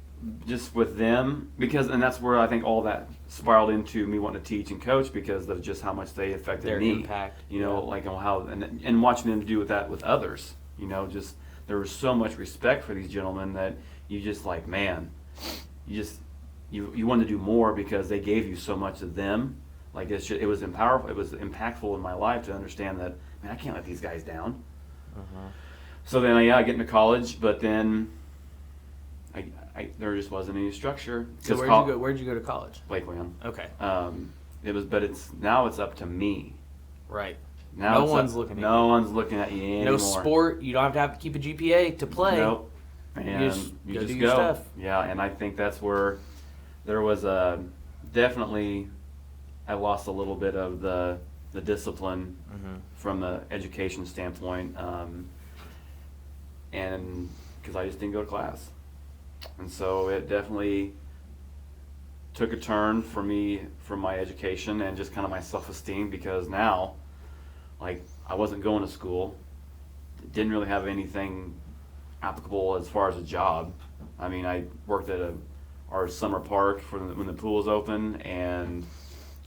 just with them, and that's where I think all that spiraled into me wanting to teach and coach because of just how much they affected Their me. impact. You know, like on how, and watching them do with that with others. You know, just there was so much respect for these gentlemen that you just like, man, you wanted to do more because they gave you so much of them. Like it was powerful. It was impactful in my life to understand that, man, I can't let these guys down. So then, I get into college, but then there just wasn't any structure. So where'd you go? Where'd you go to college? Lakeland. Okay. But now it's up to me. Right. Now No one's looking at No you. one's looking at you anymore. No sport. You don't have to keep a GPA to play. Nope. And just you go just do go. your stuff. Yeah, and I think that's where there was definitely I lost a little bit of the discipline from the education standpoint, and because I just didn't go to class, and so it definitely took a turn for me from my education and just kind of my self-esteem, because now, like, I wasn't going to school, didn't really have anything applicable as far as a job. I mean, I worked at our summer park when the pool was open, and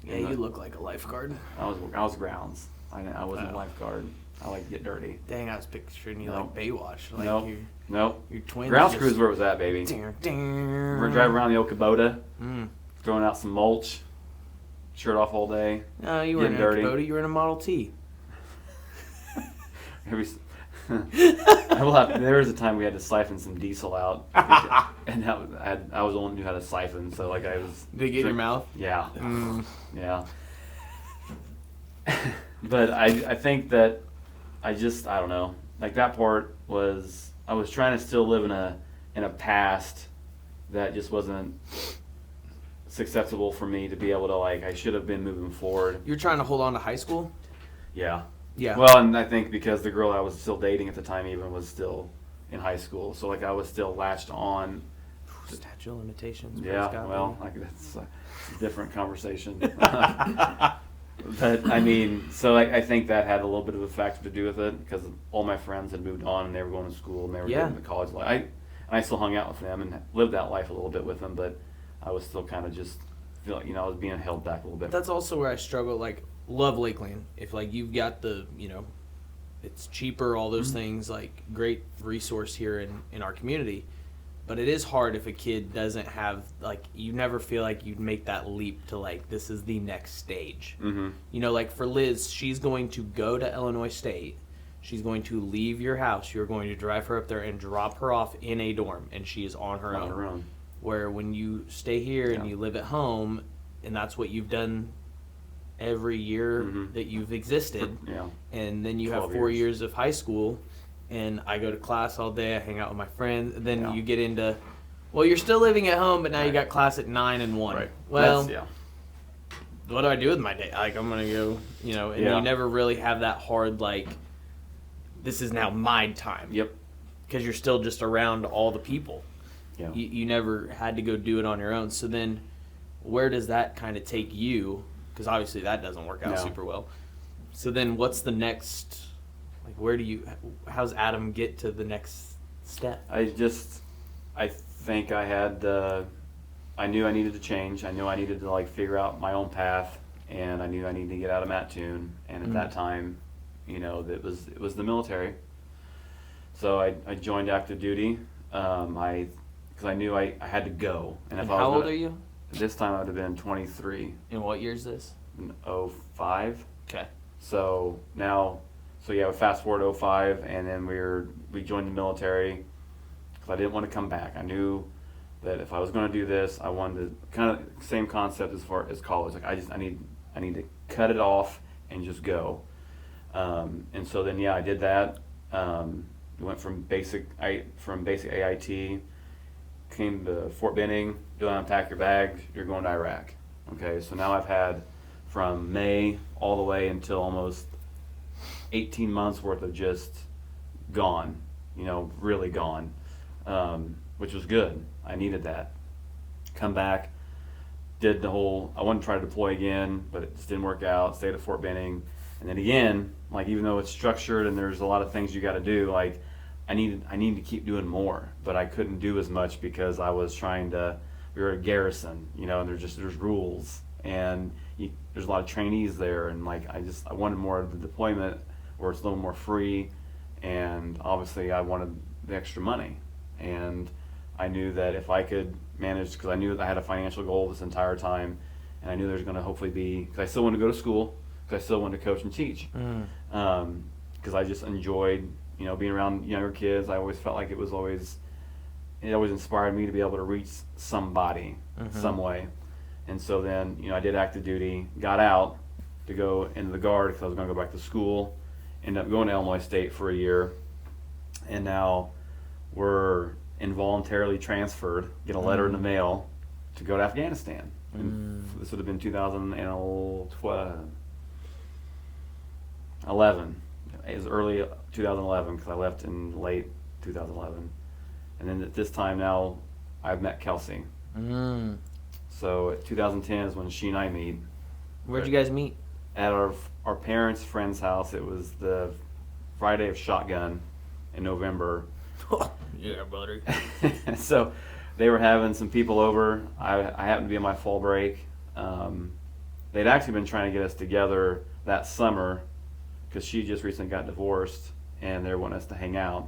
Yeah, you look like a lifeguard. I was grounds. I wasn't a lifeguard. I like to get dirty. Dang, I was picturing you No. like Baywatch. Like Nope. Nope. your twins. Grounds just- crews where it was at, baby. We're driving around the old Kubota, throwing out some mulch, shirt off all day. No, you were in a Getting dirty. Kubota. You were in a Model T. There was a time we had to siphon some diesel out, and I was the one who knew how to siphon. So like I was. Did it get in your mouth? Yeah. Yeah. But I think that I don't know. Like that part was trying to still live in a past that just wasn't acceptable for me to be able to, like, I should have been moving forward. You're trying to hold on to high school? Yeah. Yeah. Well, and I think because the girl I was still dating at the time even was still in high school, so like I was still latched on. Statute of limitations. Yeah, well, like that's a different conversation. But I mean, so I think that had a little bit of a factor to do with it, because all my friends had moved on and they were going to school and they were getting to college life. I still hung out with them and lived that life a little bit with them, but I was still kind of just feel like, I was being held back a little bit. That's also where I struggle. Like, love Lakeland. If like you've got the, it's cheaper, all those things, like great resource here in our community. But it is hard if a kid doesn't have, like, you never feel like you'd make that leap to, like, this is the next stage. Mm-hmm. Like for Liz, she's going to go to Illinois State. She's going to leave your house. You're going to drive her up there and drop her off in a dorm, and she is on her own. Where when you stay here and you live at home, and that's what you've done every year that you've existed, and then you have 4 years of high school, and I go to class all day, I hang out with my friends, and then you get into, well, you're still living at home, but now you got class at 9 and 1. Right. Well, what do I do with my day? Like, I'm going to go, and you never really have that hard, like, this is now my time. Yep. Because you're still just around all the people. Yeah. You never had to go do it on your own. So then where does that kind of take you? Because obviously that doesn't work out super well. So then what's the next, like, how's Adam get to the next step? I think I knew I needed to change. I knew I needed to, like, figure out my own path, and I knew I needed to get out of Mattoon. And at that time, it was the military. So I joined active duty. Because I knew I had to go. And if how old are you? This time I would have been 23. And what year is this? In 05. Okay. So we fast forward 05, and then we joined the military because I didn't want to come back. I knew that if I was going to do this, I wanted to kind of same concept as far as college. Like I need to cut it off and just go. And so then I did that. We went from basic AIT, came to Fort Benning, go down and pack your bags, you're going to Iraq. Okay, so now I've had from May all the way until almost 18 months worth of just gone, really gone, which was good. I needed that. Come back, did the whole, I wanted to try to deploy again, but it just didn't work out, stayed at Fort Benning. And then again, like, even though it's structured and there's a lot of things you got to do, like, I need to keep doing more, but I couldn't do as much because I was we were a garrison, and there's rules, and there's a lot of trainees there, and like, I wanted more of the deployment where it's a little more free, and obviously I wanted the extra money, and I knew that if I could manage, because I knew that I had a financial goal this entire time, and I knew there was going to hopefully be, because I still wanted to go to school, because I still wanted to coach and teach, because I just enjoyed being around younger kids. I always felt like it always inspired me to be able to reach somebody some way. And so then, I did active duty, got out to go into the Guard because I was going to go back to school, ended up going to Illinois State for a year, and now we're involuntarily transferred, get a letter in the mail to go to Afghanistan. And this would have been 2011. It was early 2011 because I left in late 2011. And then at this time now, I've met Kelsey. So 2010 is when she and I meet. Where'd you guys meet? At our parents' friend's house. It was the Friday of Shotgun in November. Yeah, buddy. So they were having some people over. I happened to be on my fall break. They'd actually been trying to get us together that summer because she just recently got divorced and they wanted us to hang out.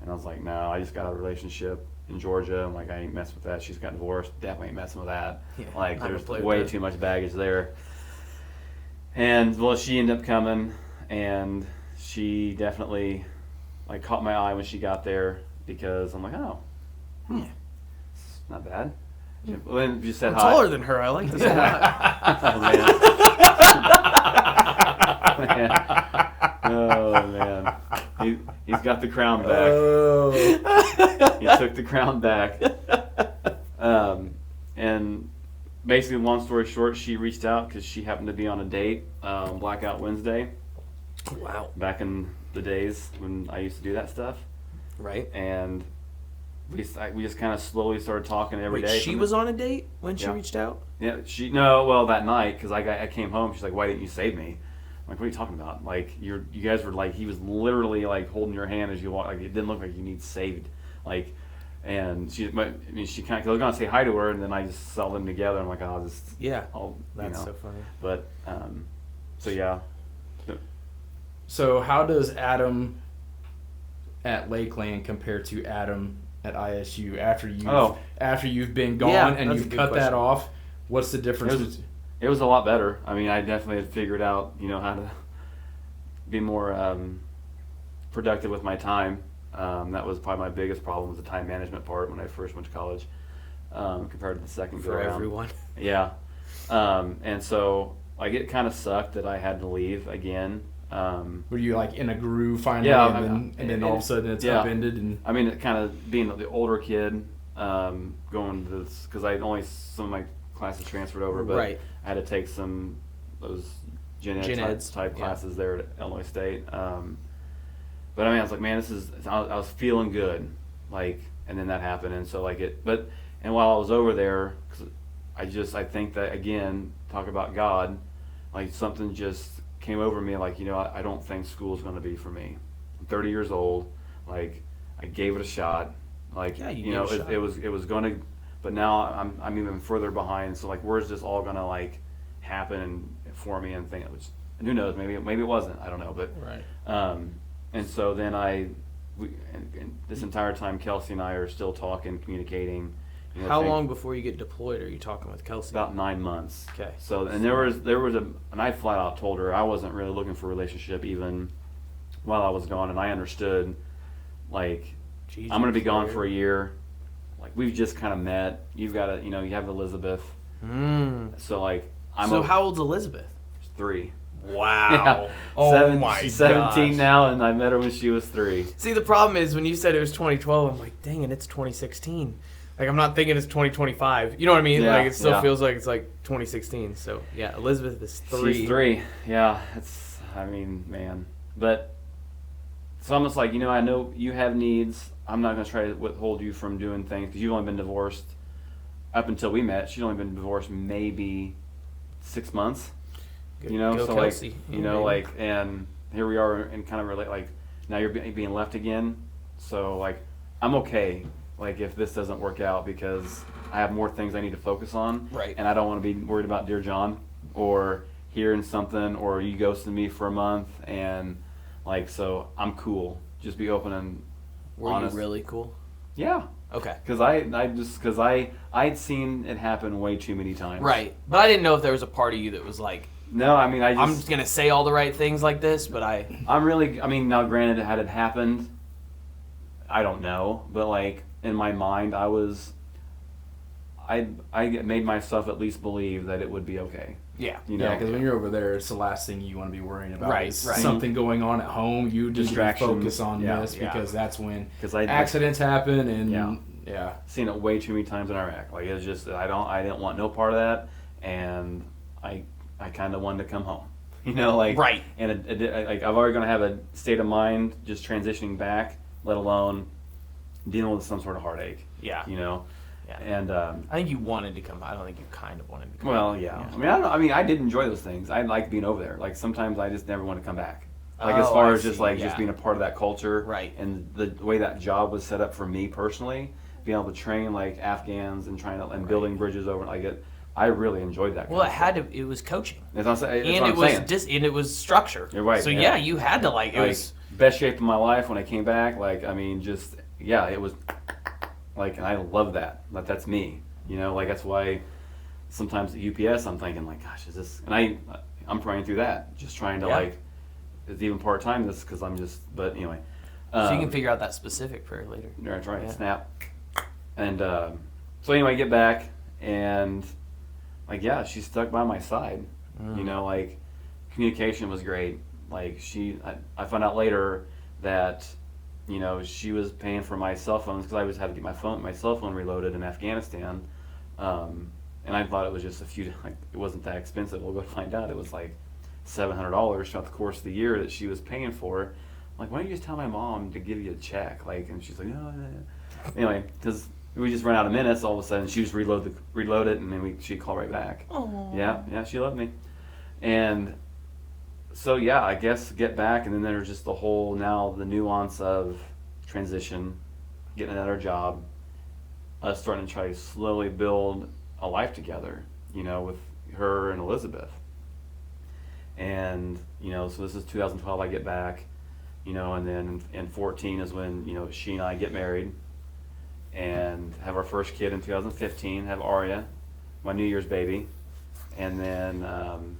And I was like, no, I just got a relationship in Georgia. I'm like, I ain't messing with that. She's got divorced. Definitely ain't messing with that. Yeah, like, there's way too much baggage there. And, well, she ended up coming, and she definitely, like, caught my eye when she got there because I'm like, oh, it's not bad. Well, then just said I'm hi. taller than her. I like this a lot. Oh, man. Oh, man. He's got got the crown back. Oh. He took the crown back. And basically, long story short, she reached out because she happened to be on a date Blackout Wednesday. Wow. Back in the days when I used to do that stuff. Right. And we just kind of slowly started talking every day. She was on a date when she Yeah. reached out? Yeah, that night, because I came home, she's like, why didn't you save me? I'm like, what are you talking about? Like, you guys were like, he was literally like holding your hand as you walked, like, it didn't look like you need saved. Like, and she kind of, because I was going to say hi to her, and then I just saw them together. I'm like, That's so funny. But, so yeah. So how does Adam at Lakeland compare to Adam at ISU after you've been gone and that's you've a good cut that question. off? What's the difference? It was a lot better. I mean, I definitely had figured out, how to be more productive with my time. That was probably my biggest problem, was the time management part when I first went to college, compared to the second For go-around. everyone. Yeah. And so, like, it kind of sucked that I had to leave again. Were you like in a groove finally, Yeah, and then all of a sudden it's yeah. upended? And I mean, it kind of being the older kid, going to this, because some of my classes transferred over, but Right. I had to take those gen eds type classes there at Illinois State. But I mean, I was like, man, I was feeling good, like, and then that happened, and so and while I was over there, 'cause I think that, again, talk about God, like, something just came over me, like, I don't think school's going to be for me. I'm 30 years old, like, I gave it a shot, like, it was going to, but now I'm even further behind. So, like, where's this all going to, like, happen for me, and which, who knows, maybe it wasn't, I don't know, but Right. and so then and this entire time Kelsey and I are still talking, communicating. How long before you get deployed are you talking with Kelsey? About 9 months. Okay. So, and and I flat out told her I wasn't really looking for a relationship even while I was gone, and I understood, like, Jeez, I'm going to be gone for a year. Like, we've just kind of met. You've got you have Elizabeth. So, like, how old's Elizabeth? 3. Wow. Yeah. She's 17 gosh. now, and I met her when she was 3. See, the problem is when you said it was 2012, I'm like, dang it, it's 2016. Like, I'm not thinking it's 2025. You know what I mean? Yeah, like, it still yeah. feels like it's like 2016. So, yeah, Elizabeth is 3. She's 3. Yeah, man. But it's almost like, I know you have needs. I'm not going to try to withhold you from doing things, because you've only been divorced up until we met. She's only been divorced maybe 6 months. Go So Kelsey. like, and here we are, and kind of relate, like, now you're being left again. So, like, I'm okay, like, if this doesn't work out, because I have more things I need to focus on. Right. And I don't want to be worried about Dear John, or hearing something, or you ghosted me for a month, and, like, so I'm cool. Just be open and honest. Were you really cool? Yeah. Okay. Because I'd seen it happen way too many times. Right. But I didn't know if there was a part of you that was like, No, I mean, I'm just going to say all the right things like this, but now granted, had it happened, I don't know, but, like, in my mind, I made myself at least believe that it would be okay. yeah. Yeah, because when you're over there, it's the last thing you want to be worrying about. Right, Is right. something going on at home. You just Distractions. focus on Yeah, this, yeah. because that's when 'Cause I accidents happen, and Yeah. Seen it way too many times in Iraq. Like, it's just, I didn't want no part of that, and I kind of wanted to come home. Like, Right. And like, I've already going to have a state of mind just transitioning back, let alone dealing with some sort of heartache. Yeah. Yeah. And I think you wanted to come. I don't think you kind of wanted to come. well, yeah. I mean, I don't know. I mean, I did enjoy those things. I liked being over there. Like, sometimes I just never want to come back. Like, as far as just just being a part of that culture, Right. And the way that job was set up for me personally, being able to train like Afghans and building bridges over, like, I really enjoyed that. Well, it was coaching. That's what I'm saying. And it was structure. You're right. So yeah, you had to it was best shape of my life when I came back. Like, I mean, just it was like, and I love that. Like, that's me. Like, that's why sometimes at UPS I'm thinking, like, gosh, is this? And I'm praying through that, just trying to like, it's even part time. This because I'm just. But anyway. So you can figure out that specific prayer later. That's right. Yeah. Snap. And so anyway, I get back, and like, she stuck by my side. Like, communication was great. Like, I found out later that you know, she was paying for my cell phones because I always had to get my cell phone reloaded in Afghanistan. And I thought it was just like, it wasn't that expensive. We'll go find out it was like $700 throughout the course of the year that she was paying for. I'm like, why don't you just tell my mom to give you a check? Like, and she's like, no. Anyway, because we just run out of minutes, all of a sudden she just reload it, and then she'd call right back. Aww. Yeah, she loved me. And so yeah, I guess get back, and then there's just the whole, now the nuance of transition, getting another job, us starting to try to slowly build a life together, you know, with her and Elizabeth. And, you know, so this is 2012, I get back, you know, and then in 14 is when, you know, she and I get married and have our first kid in 2015, have Aria, my New Year's baby. And then,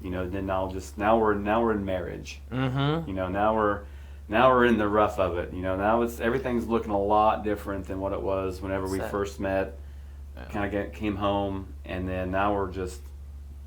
you know, then now we're in marriage. Mm-hmm. You know, now we're in the rough of it. You know, now everything's looking a lot different than what it was whenever we first met. Kind of came home, and then now we're just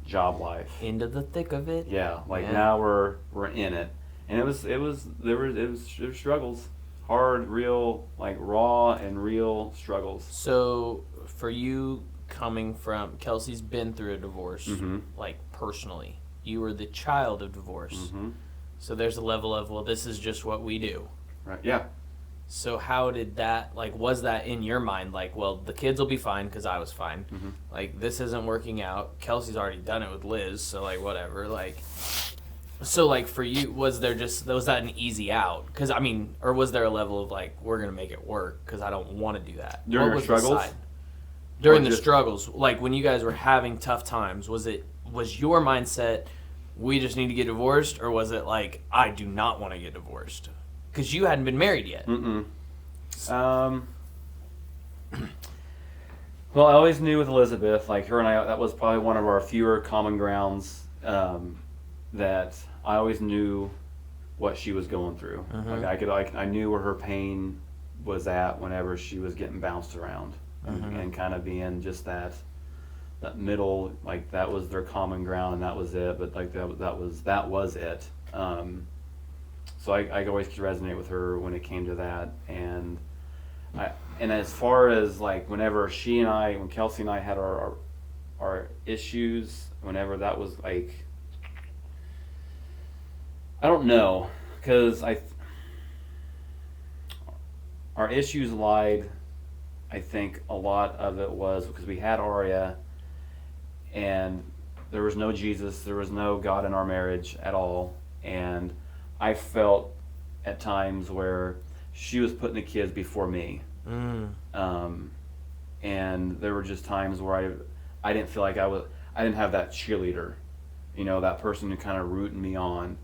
job life. Into the thick of it. Yeah, like now we're in it, and there were struggles, hard, real, like raw and real struggles. So for you, coming from, Kelsey's been through a divorce, Mm-hmm. like personally. You were the child of divorce. Mm-hmm. So there's a level of, well, this is just what we do. Right. Yeah. So how did that, like, was that in your mind? Like, well, the kids will be fine because I was fine. Mm-hmm. Like, this isn't working out. Kelsey's already done it with Liz, so, like, whatever. Like, so, like, for you, was that an easy out? Because, I mean, or was there a level of, like, we're going to make it work because I don't want to do that? During What your was the struggles? side? During Or the just- struggles. Like, when you guys were having tough times, was your mindset, we just need to get divorced? Or was it, like, I do not want to get divorced? Because you hadn't been married yet. Mm-mm. Well, I always knew with Elizabeth, like her and I, that was probably one of our fewer common grounds, that I always knew what she was going through. Mm-hmm. Like I knew where her pain was at whenever she was getting bounced around, Mm-hmm. and kind of being just that middle, like that was their common ground, and that was it. But like that was it. So I always could resonate with her when it came to that, and as far as like when Kelsey and I had our issues, whenever that was like, I don't know, because our issues lied, I think a lot of it was because we had Aria, and there was no Jesus, there was no God in our marriage at all, and I felt at times where she was putting the kids before me. And there were just times where I didn't feel like I didn't have that cheerleader, you know, that person who kind of rooting me on.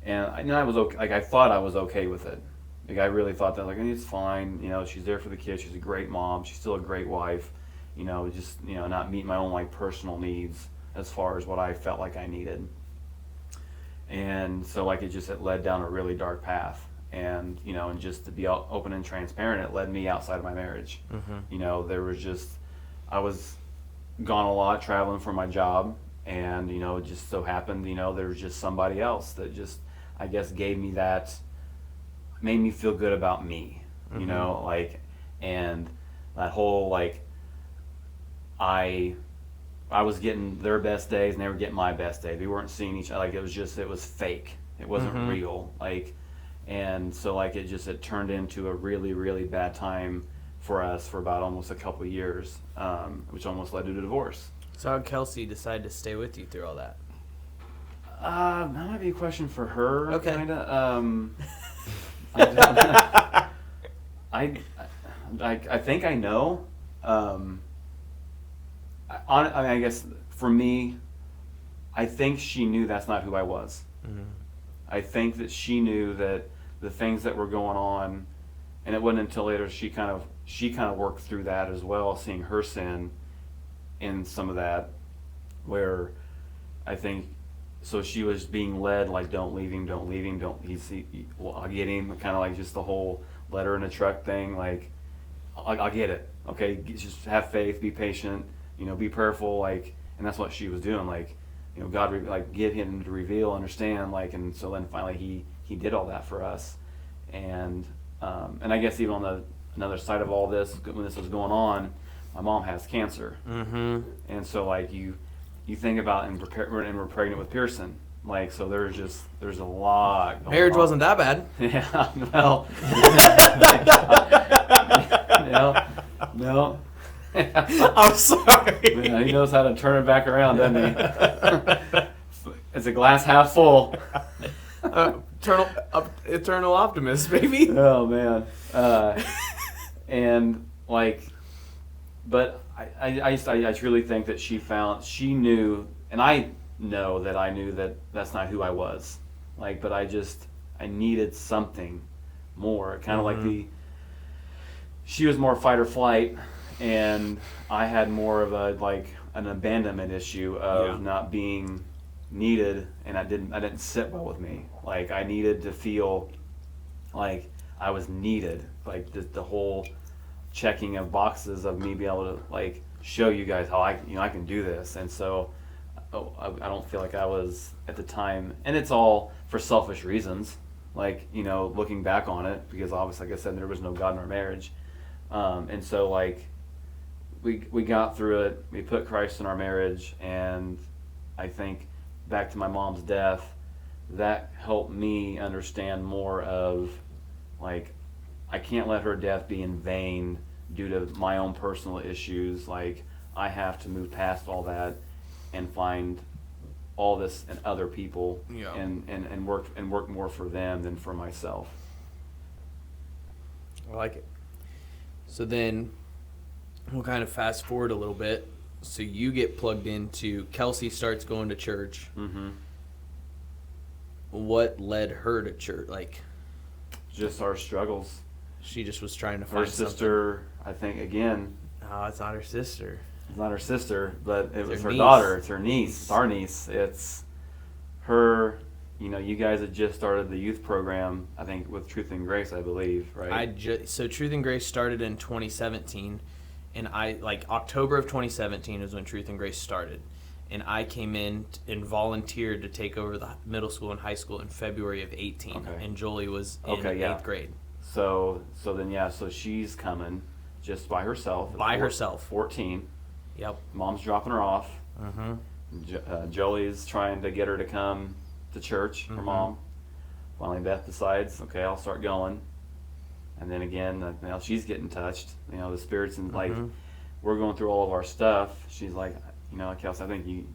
And I was okay, like I thought I was okay with it. Like I really thought that, like, it's fine, you know, she's there for the kids, she's a great mom, she's still a great wife, you know, just, you know, not meeting my own like personal needs as far as what I felt like I needed. And so like it led down a really dark path. And, you know, and just to be open and transparent, it led me outside of my marriage. Mm-hmm. You know, I was gone a lot traveling for my job, and, you know, it just so happened, you know, there was just somebody else that just, I guess, made me feel good about me, you Mm-hmm. know, like, and that whole, like, I was getting their best days and they were getting my best days. We weren't seeing each other. Like, it was fake. It wasn't Mm-hmm. real. Like, and so like it turned into a really, really bad time for us for about almost a couple of years, which almost led to a divorce. So how did Kelsey decide to stay with you through all that? That might be a question for her. Okay. Kinda. I think I know. I guess for me, I think she knew that's not who I was. Mm-hmm. I think that she knew that the things that were going on, and it wasn't until later she kind of worked through that as well, seeing her sin in some of that, where I think so she was being led like, don't leave him, well, I'll get him, kind of like just the whole letter in a truck thing, like I'll get it, okay, just have faith, be patient, you know, be prayerful, like, and that's what she was doing, like, you know, God, like, get him to reveal, understand, like, and so then finally he did all that for us, and and I guess even on another side of all this, when this was going on, my mom has cancer. Mm-hmm. And so like you think about and we're pregnant with Pearson. Like, so there's a lot going Marriage on. wasn't that bad. Yeah, well. No. I'm sorry. Yeah, he knows how to turn it back around, doesn't he? It's a glass half full. Eternal optimist, baby. Oh man. And like, but I truly think that she knew, and I know that I knew that that's not who I was. Like, but I needed something more. Kind of like she was more fight or flight, and I had more of an abandonment issue of not being needed, and I didn't sit well with me. Like, I needed to feel like I was needed. Like the whole checking of boxes of me being able to like show you guys how I can do this. And so I don't feel like I was at the time, and it's all for selfish reasons. Like, looking back on it, because obviously, like I said, there was no God in our marriage. And so like we got through it. We put Christ in our marriage, and I think back to my mom's death, that helped me understand more of like, I can't let her death be in vain due to my own personal issues. Like, I have to move past all that and find all this in other people, and work more for them than for myself. I like it. So then we'll kind of fast forward a little bit. So you get plugged into, Kelsey starts going to church. Mm-hmm. What led her to church? Like, just our struggles. She just was trying to find her sister, something. I think, again. Oh, it's not her sister. It's not her sister, but it was her niece. daughter. It's her niece. It's our niece. It's her. You guys had just started the youth program, I think, with Truth and Grace, I believe, right? So Truth and Grace started in 2017, and October of 2017 is when Truth and Grace started, and I came in and volunteered to take over the middle school and high school in February of 18, okay. And Jolie was in 8th grade. So she's coming just by herself. Herself. 14. Yep. Mom's dropping her off. Mm-hmm. Jolie's trying to get her to come to church, her mom. Finally, Beth decides, okay, I'll start going. And then again, now she's getting touched. The spirits, and like, we're going through all of our stuff. She's like, Kelsey, I think you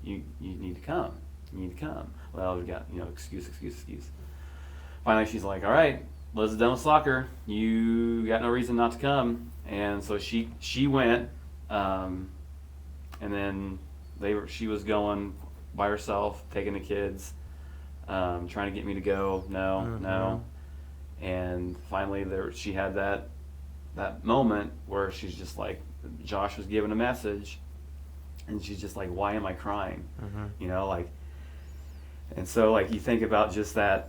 need to come. You need to come. Well, we've got, excuse. Finally, she's like, all right, Liz is done with soccer. You got no reason not to come. And so she went, and then she was going by herself, taking the kids. Trying to get me to go, no, and finally she had that moment where she's just like, Josh was giving a message, and she's just like, why am I crying? And so like you think about just that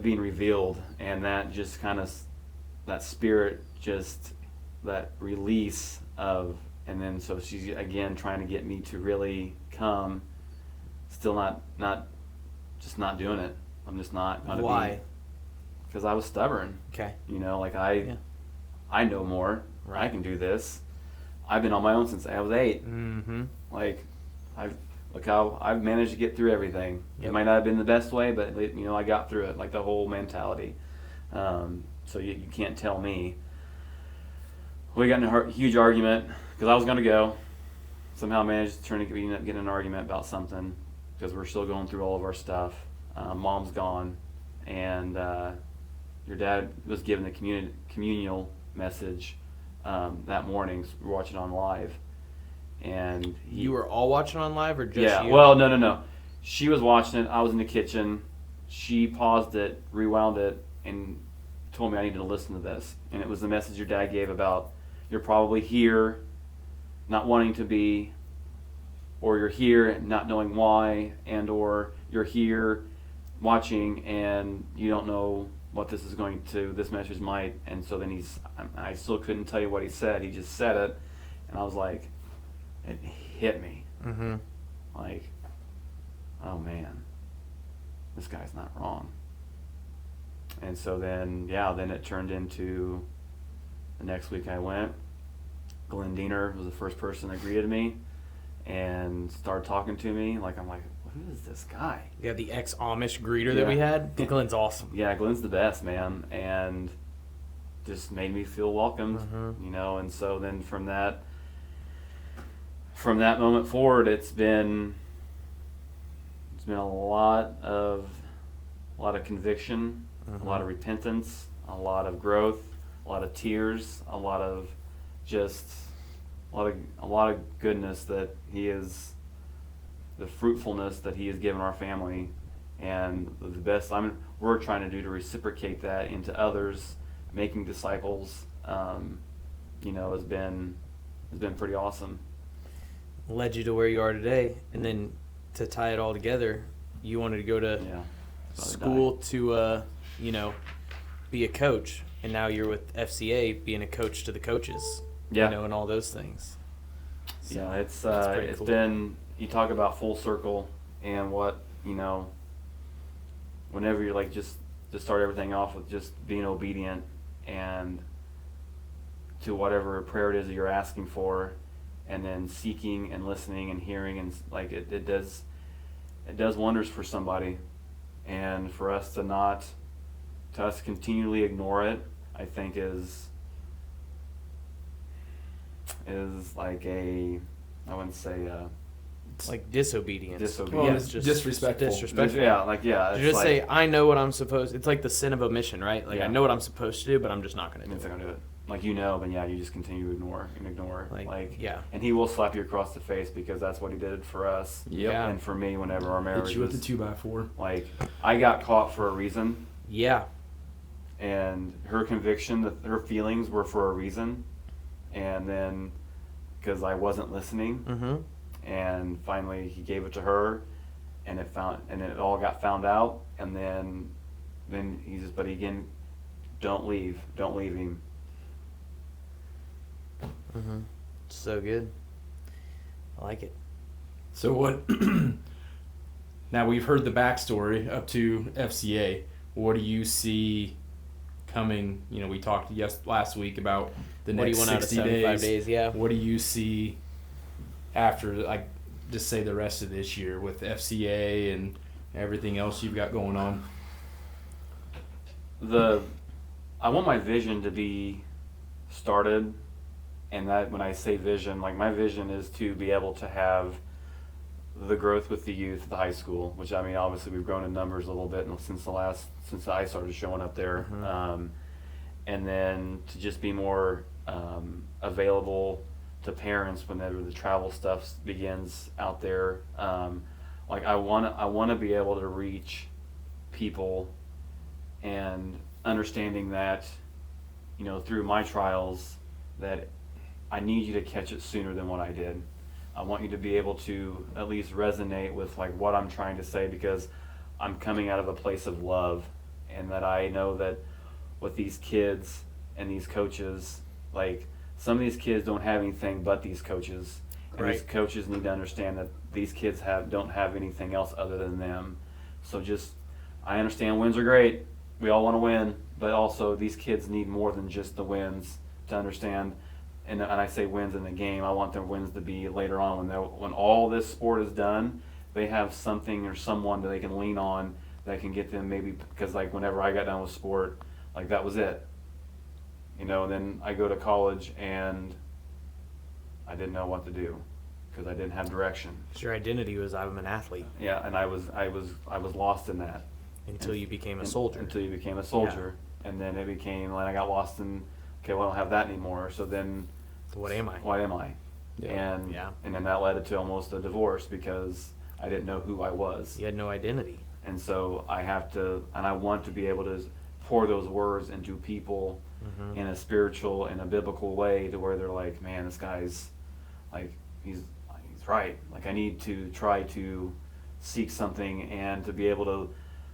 being revealed, and that just kind of that spirit, just that release of, and then so she's again trying to get me to really come. Still not doing it. I'm just not gonna. Why? Because I was stubborn. Okay. I know more. Right. I can do this. I've been on my own since I was 8. Mm-hmm. Like, look how I've managed to get through everything. Yep. It might not have been the best way, but I got through it. Like the whole mentality. So you can't tell me. We got in a huge argument because I was gonna go. Somehow managed to get in an argument about something, because we're still going through all of our stuff. Mom's gone, and your dad was given the communal message that morning. So we're watching on live, and you were all watching on live, or just yeah? you? Well, no. She was watching it. I was in the kitchen. She paused it, rewound it, and told me I needed to listen to this. And it was the message your dad gave about, you're probably here, not wanting to be, or you're here not knowing why, and or you're here watching and you don't know what this message might. And so then I still couldn't tell you what he said. He just said it, and I was like, it hit me. Mm-hmm. Like, oh man, this guy's not wrong. And so then it turned into the next week I went. Glenn Diener was the first person that greeted me and started talking to me. Like, I'm like, who is this guy? Yeah, the ex-Amish greeter that we had. Glenn's awesome. Yeah, Glenn's the best, man. And just made me feel welcomed, and so then from that moment forward, it's been a lot of conviction, a lot of repentance, a lot of growth, a lot of tears, a lot of goodness that he is, the fruitfulness that he has given our family, and the best we're trying to do to reciprocate that into others, making disciples, has been pretty awesome. Led you to where you are today, and then to tie it all together, you wanted to go to school to be a coach, and now you're with FCA being a coach to the coaches, and all those things. So it's cool. been, you talk about full circle, and what whenever you're like just to start everything off with just being obedient and to whatever prayer it is that you're asking for, and then seeking and listening and hearing, and like it does wonders for somebody. And for us to continually ignore it, I think is like I wouldn't say it's like disobedience. Well, Yeah, it's just disrespectful. Yeah, You just say, I know what I'm supposed. It's like the sin of omission, right? Like, I know what I'm supposed to do, but I'm just not going to do it. Like, but you just continue to ignore. And he will slap you across the face, because that's what he did for us. Yeah. And for me, whenever our marriage hit you with the 2x4. Like, I got caught for a reason. Yeah. And her conviction, her feelings were for a reason. And then, because I wasn't listening, and finally he gave it to her, and it all got found out. And then he says, but again, don't leave him. So good. I like it. So what? Now we've heard the backstory up to FCA. What do you see coming? We talked last week about the next 60 days. Yeah. What do you see after, like, just say the rest of this year with FCA and everything else you've got going on? I want my vision to be started. And that, when I say vision, like, my vision is to be able to have the growth with the youth at the high school, which, I mean, obviously we've grown in numbers a little bit since I started showing up there. And then to just be more available to parents whenever the travel stuff begins out there. Like, I want to be able to reach people, and understanding that, through my trials, that I need you to catch it sooner than what I did. I want you to be able to at least resonate with, like, what I'm trying to say, because I'm coming out of a place of love, and that I know that with these kids and these coaches, like, some of these kids don't have anything but these coaches, and these coaches need to understand that these kids don't have anything else other than them. So I understand wins are great. We all want to win, but also these kids need more than just the wins to understand. And I say wins in the game. I want their wins to be later on when all this sport is done. They have something or someone that they can lean on that can get them, maybe, because, like, whenever I got done with sport, like, that was it. And then I go to college and I didn't know what to do, because I didn't have direction. Your identity was, I'm an athlete. Yeah, and I was lost in that. Until you became a soldier. Until you became a soldier. Yeah. And then it became, like, I got lost in, okay, well, I don't have that anymore. So then, what am I? Yeah. And then that led to almost a divorce, because I didn't know who I was. You had no identity. And so I want to be able to pour those words into people in a spiritual and a biblical way, to where they're like, man, this guy's, like, he's right. Like, I need to try to seek something, and to be able to,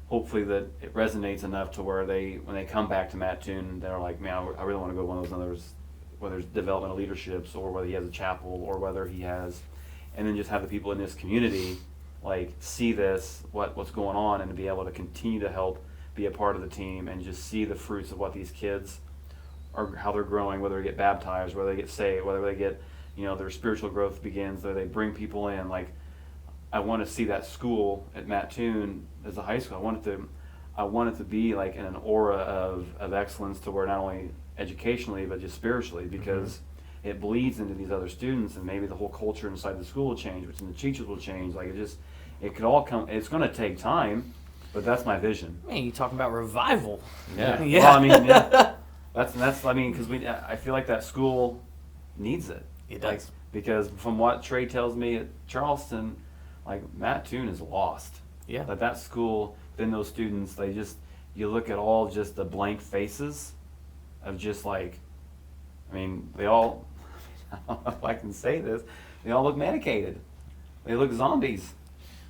hopefully that it resonates enough to where when they come back to Matt Toon, they're like, man, I really want to go to one of those others, whether it's developmental leaderships, or whether he has a chapel, or whether he has, and then just have the people in this community, like, see what's going on, and to be able to continue to help be a part of the team and just see the fruits of what these kids are, how they're growing, whether they get baptized, whether they get saved, whether they get, their spiritual growth begins, whether they bring people in. Like, I want to see that school at Mattoon as a high school. I want it to be like in an aura of excellence, to where not only educationally but just spiritually, because it bleeds into these other students, and maybe the whole culture inside the school will change, which then the teachers will change. Like, it could all come. It's going to take time, but that's my vision. Man, you talking about revival? Yeah. Yeah. Well, I mean, yeah. That's. I mean, because I feel like that school needs it. It Like, does. because from what Trey tells me at Charleston, like, Mattoon is lost. Yeah. Like, that school, then those students, you look at all just the blank faces of just like, I mean, they all, I don't know if I can say this, they all look medicated. They look zombies.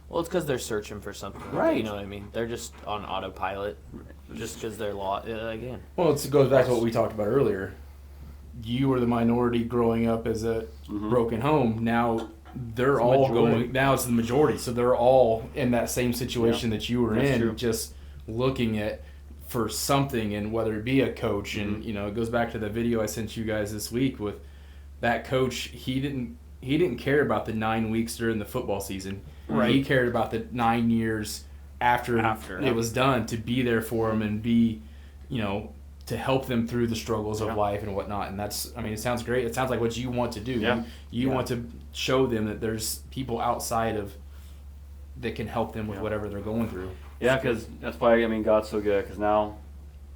Well, it's because they're searching for something. Right. You know what I mean? They're just on autopilot, just because they're lost. Again. Well, it goes back to what we talked about earlier. You were the minority growing up as a broken home. Now they're all going. Now it's the majority, so they're all in that same situation that you were That's in, true. just looking at for something, and whether it be a coach, and it goes back to the video I sent you guys this week with that coach. He didn't care about the 9 weeks during the football season. Right. He cared about the 9 years after it was done, to be there for them and be, to help them through the struggles of life and whatnot. And that's, I mean, it sounds great. It sounds like what you want to do. Yeah. You want to show them that there's people outside of that can help them with whatever they're going through. Yeah, because that's why, I mean, God's so good, because now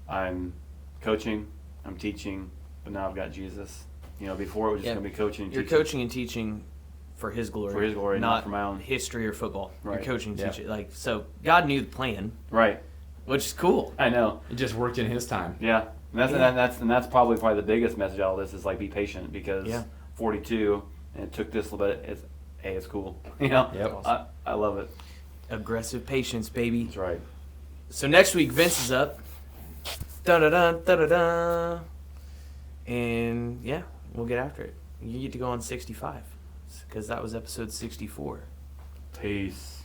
I'm coaching, I'm teaching, but now I've got Jesus. Before it was just going to be coaching and You're teaching. coaching and teaching for His glory. For His glory, not for my own. history or football. Right. You're coaching and Yeah. teaching. So God knew the plan, Right. which is cool. I know. It just worked in His time. Yeah. And that's probably the biggest message out of this is, like, be patient, because 42, and it took this a little bit. It's cool. Yep. I love it. Aggressive patience, baby. That's right. So next week, Vince is up. Da-da-da, da-da-da. And, yeah, we'll get after it. You get to go on 65, because that was episode 64. Peace.